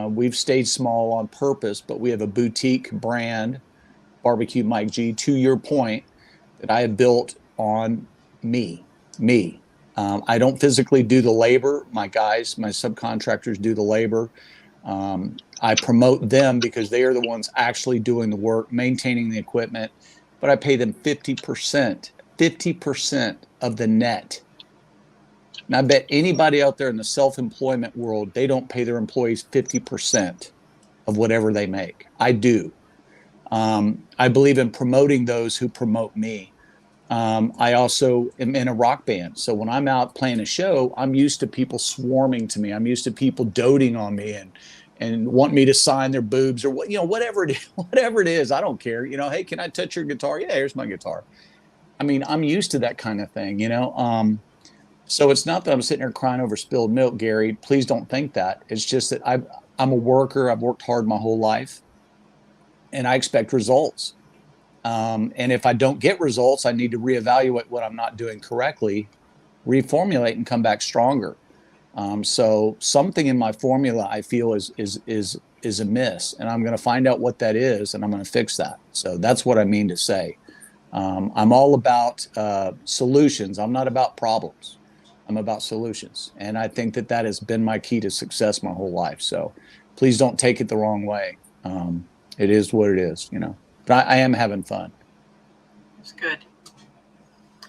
We've stayed small on purpose, but we have a boutique brand, Barbecue Mike G, to your point, that I have built on me. I don't physically do the labor. My guys, my subcontractors do the labor. I promote them because they are the ones actually doing the work, maintaining the equipment, but I pay them 50% of the net. And I bet anybody out there in the self-employment world, they don't pay their employees 50% of whatever they make. I do. I believe in promoting those who promote me. I also am in a rock band. So when I'm out playing a show, I'm used to people swarming to me. I'm used to people doting on me and want me to sign their boobs or whatever it is. I don't care. Hey, can I touch your guitar? Yeah, here's my guitar. I mean, I'm used to that kind of thing, So it's not that I'm sitting here crying over spilled milk, Gary. Please don't think that. It's just that I'm a worker. I've worked hard my whole life, and I expect results. And if I don't get results, I need to reevaluate what I'm not doing correctly, reformulate, and come back stronger. So something in my formula I feel is amiss, and I'm going to find out what that is, and I'm going to fix that. So that's what I mean to say. I'm all about solutions. I'm not about problems. I'm about solutions, and I think that has been my key to success my whole life. So please don't take it the wrong way. It is what it is, But I am having fun. It's good.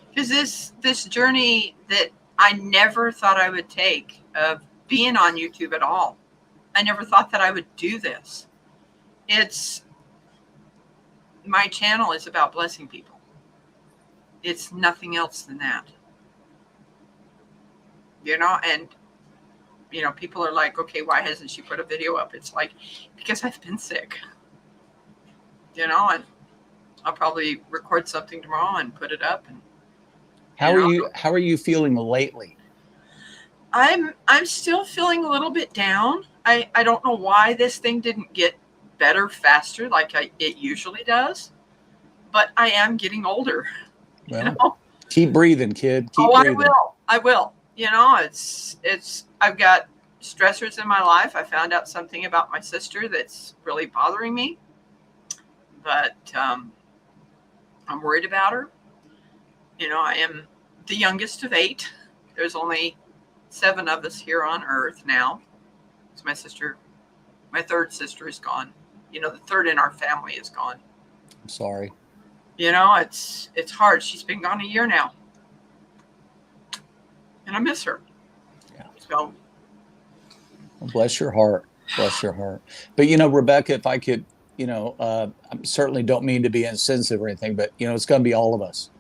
Because this journey that I never thought I would take of being on YouTube at all. I never thought that I would do this. My channel is about blessing people. It's nothing else than that. And people are like, okay, why hasn't she put a video up? It's like, because I've been sick. And I'll probably record something tomorrow and put it up. And how are you feeling lately? I'm still feeling a little bit down. I don't know why this thing didn't get better faster like it usually does, but I am getting older. Well, keep breathing, kid. Keep breathing. I will. I've got stressors in my life. I found out something about my sister that's really bothering me, but I'm worried about her. I am the youngest of 8. There's only 7 of us here on Earth now. So my third sister is gone. The third in our family is gone. I'm sorry. It's hard. She's been gone a year now. And I miss her. Yeah. So. Well, bless your heart. Bless your heart. But, Rebecca, if I could, I certainly don't mean to be insensitive or anything, but, it's going to be all of us.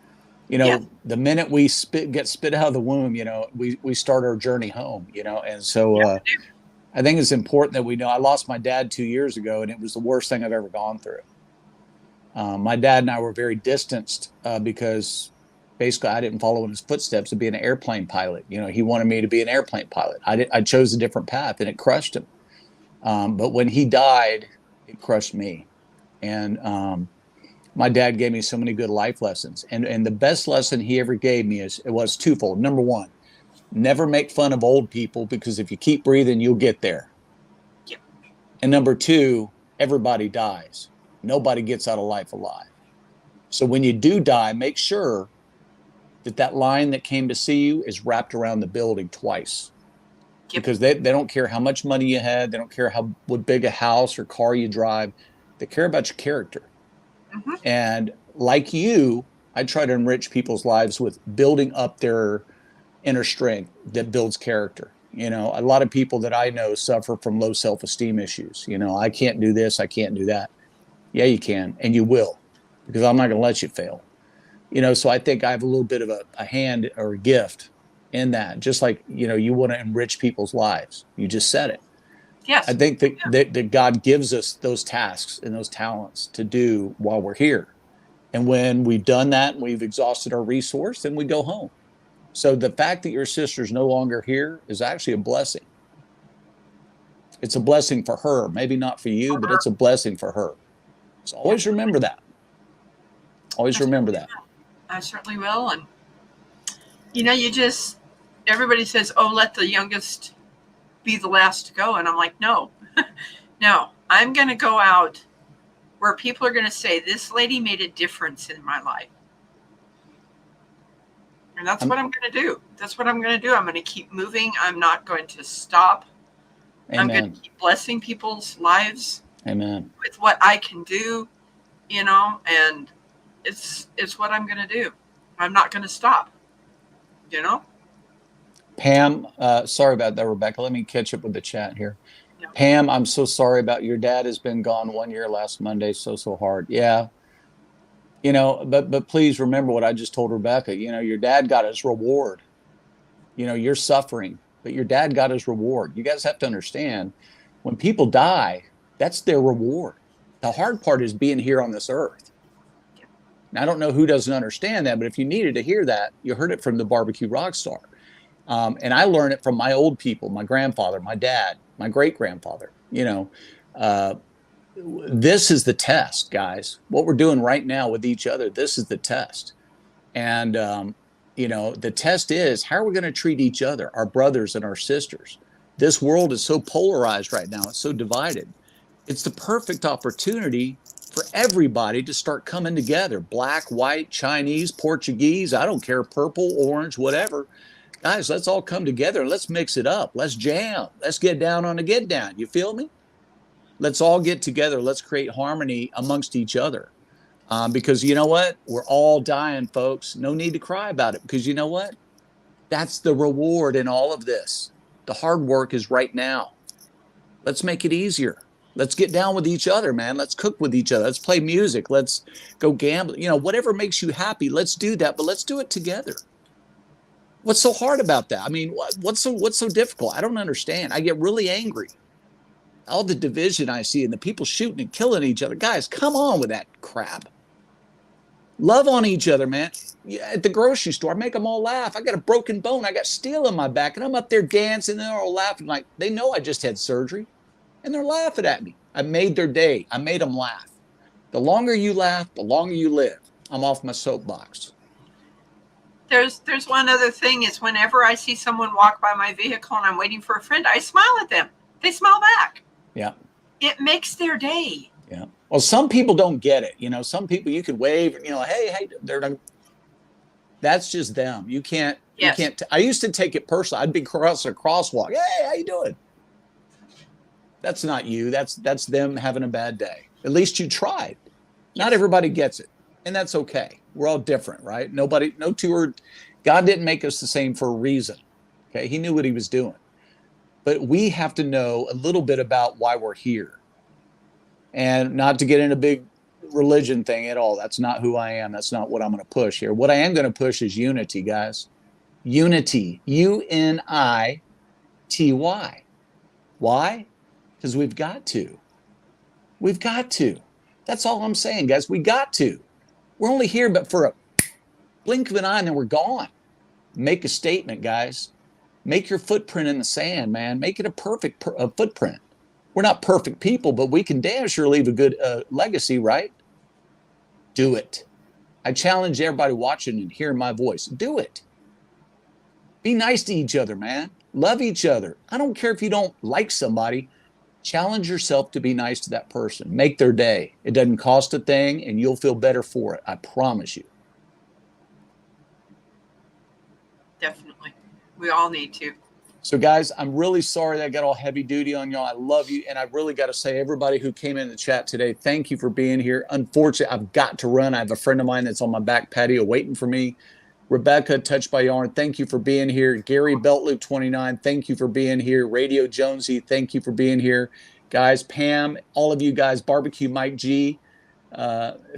The minute we get spit out of the womb, we start our journey home, and so I think it's important that we know. I lost my dad 2 years ago, and it was the worst thing I've ever gone through. My dad and I were very distanced because basically I didn't follow in his footsteps of being an airplane pilot. He wanted me to be an airplane pilot. I chose a different path, and it crushed him. But when he died, it crushed me. And my dad gave me so many good life lessons. And the best lesson he ever gave me was twofold. Number one, never make fun of old people, because if you keep breathing, you'll get there. Yep. And number two, everybody dies. Nobody gets out of life alive. So when you do die, make sure that line that came to see you is wrapped around the building twice. Yep. Because they don't care how much money you had. They don't care what big a house or car you drive. They care about your character. Mm-hmm. And like you, I try to enrich people's lives with building up their inner strength that builds character. You know, a lot of people that I know suffer from low self-esteem issues. You know, I can't do this, I can't do that. Yeah, you can, and you will, because I'm not going to let you fail. You know, so I think I have a little bit of a hand or a gift in that. Just like, you know, you want to enrich people's lives. You just said it. Yes. I think that God gives us those tasks and those talents to do while we're here. And when we've done that and we've exhausted our resource, then we go home. So the fact that your sister's no longer here is actually a blessing. It's a blessing for her. Maybe not for you, but it's a blessing for her. So always remember that. Always remember that. I certainly will. And, you know, everybody says, oh, let the youngest be the last to go. And I'm like, no, no, I'm going to go out where people are going to say, this lady made a difference in my life. And that's what I'm going to do. That's what I'm going to do. I'm going to keep moving. I'm not going to stop. Amen. I'm going to keep blessing people's lives. Amen. With what I can do, you know, and it's what I'm going to do. I'm not going to stop, you know. Pam, sorry about that, Rebecca. Let me catch up with the chat here. Yeah. Pam, I'm so sorry about your dad has been gone 1 year last Monday. So hard. Yeah. You know, but please remember what I just told Rebecca. You know, your dad got his reward. You know, you're suffering, but your dad got his reward. You guys have to understand, when people die, that's their reward. The hard part is being here on this earth. Now, I don't know who doesn't understand that, but if you needed to hear that, you heard it from the Barbecue Rockstar. And I learned it from my old people, my grandfather, my dad, my great-grandfather. You know, this is the test, guys. What we're doing right now with each other, this is the test. And, you know, the test is, how are we going to treat each other, our brothers and our sisters? This world is so polarized right now. It's so divided. It's the perfect opportunity for everybody to start coming together. Black, white, Chinese, Portuguese, I don't care, purple, orange, whatever. Guys, let's all come together and let's mix it up. Let's jam. Let's get down on a get down. You feel me? Let's all get together. Let's create harmony amongst each other. Because you know what? We're all dying, folks. No need to cry about it, because you know what? That's the reward in all of this. The hard work is right now. Let's make it easier. Let's get down with each other, man. Let's cook with each other. Let's play music. Let's go gamble. You know, whatever makes you happy, let's do that, but let's do it together. What's so hard about that? I mean, what's so difficult? I don't understand. I get really angry. All the division I see and the people shooting and killing each other. Guys, come on with that crap. Love on each other, man. At the grocery store, I make them all laugh. I got a broken bone. I got steel in my back, and I'm up there dancing, and they're all laughing like they know I just had surgery, and they're laughing at me. I made their day. I made them laugh. The longer you laugh, the longer you live. I'm off my soapbox. There's one other thing is, whenever I see someone walk by my vehicle and I'm waiting for a friend, I smile at them. They smile back. Yeah. It makes their day. Yeah. Well, some people don't get it. You know, some people you could wave, you know, hey, they're not. That's just them. You can't. Yes. You can't. I used to take it personally. I'd be across a crosswalk. Hey, how you doing? That's not you. That's them having a bad day. At least you tried. Not everybody gets it, and that's okay. We're all different, right? God didn't make us the same for a reason. Okay, He knew what He was doing, but we have to know a little bit about why we're here, and not to get in a big religion thing at all. That's not who I am. That's not what I'm going to push here. What I am going to push is unity, guys. Unity. UNITY. Why? Because we've got to. We've got to. That's all I'm saying, guys. We got to. We're only here but for a blink of an eye, and then we're gone. Make a statement, guys. Make your footprint in the sand, man. Make it a perfect footprint. We're not perfect people, but we can damn sure leave a good legacy, right? Do it. I challenge everybody watching and hearing my voice. Do it. Be nice to each other, man. Love each other. I don't care if you don't like somebody. Challenge yourself to be nice to that person. Make their day. It doesn't cost a thing, and you'll feel better for it. I promise you. Definitely. We all need to. So, guys, I'm really sorry that I got all heavy duty on y'all. I love you. And I really got to say, everybody who came in the chat today, thank you for being here. Unfortunately, I've got to run. I have a friend of mine that's on my back patio waiting for me. Rebecca, Touched by Yarn, thank you for being here. Gary Beltloop 29, thank you for being here. Radio Jonesy, thank you for being here. Guys, Pam, all of you guys, Barbecue Mike G,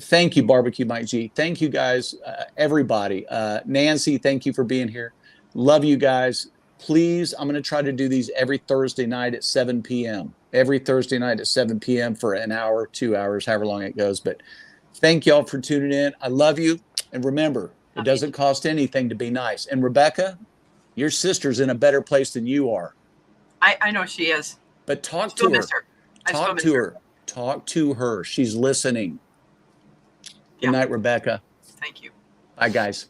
thank you, Barbecue Mike G. Thank you guys, everybody. Nancy, thank you for being here. Love you guys. Please, I'm going to try to do these every Thursday night at 7 p.m. Every Thursday night at 7 p.m. for an hour, 2 hours, however long it goes. But thank y'all for tuning in. I love you. And remember, it doesn't cost anything to be nice. And Rebecca, your sister's in a better place than you are. I know she is. But talk to her. Talk to her. Talk to her. She's listening. Good night, Rebecca. Thank you. Bye, guys.